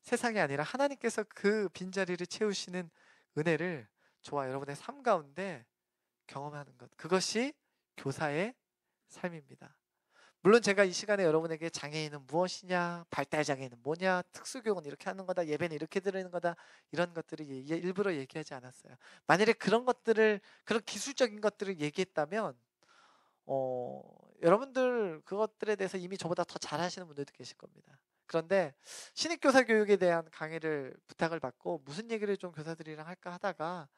Speaker 1: 세상이 아니라 하나님께서 그 빈자리를 채우시는 은혜를 저와 여러분의 삶 가운데 경험하는 것, 그것이 교사의 삶입니다. 물론 제가 이 시간에 여러분에게 장애인은 무엇이냐, 발달장애인은 뭐냐, 특수교육은 이렇게 하는 거다, 예배는 이렇게 드리는 거다, 이런 것들을 일부러 얘기하지 않았어요. 만일에 그런 기술적인 것들을 얘기했다면 여러분들 그것들에 대해서 이미 저보다 더 잘하시는 분들도 계실 겁니다. 그런데 신입교사 교육에 대한 강의를 부탁을 받고 무슨 얘기를 좀 교사들이랑 할까 하다가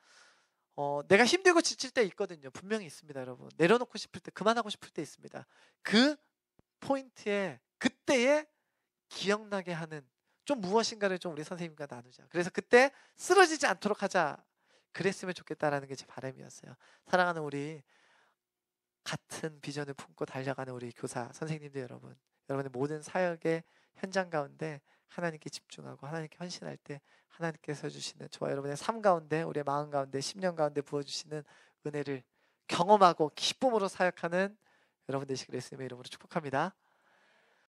Speaker 1: 내가 힘들고 지칠 때 있거든요. 분명히 있습니다, 여러분. 내려놓고 싶을 때, 그만하고 싶을 때 있습니다. 그 포인트에 그때에 기억나게 하는 좀 무엇인가를 좀 우리 선생님과 나누자. 그래서 그때 쓰러지지 않도록 하자. 그랬으면 좋겠다라는 게 제 바람이었어요. 사랑하는 우리 같은 비전을 품고 달려가는 우리 교사 선생님들 여러분, 여러분의 모든 사역의 현장 가운데 하나님께 집중하고 하나님께 헌신할 때 하나님께서 주시는 저와 여러분의 삶 가운데, 우리의 마음 가운데, 심령 가운데 부어주시는 은혜를 경험하고 기쁨으로 사역하는 여러분 되시기를 예수님의 이름으로 축복합니다.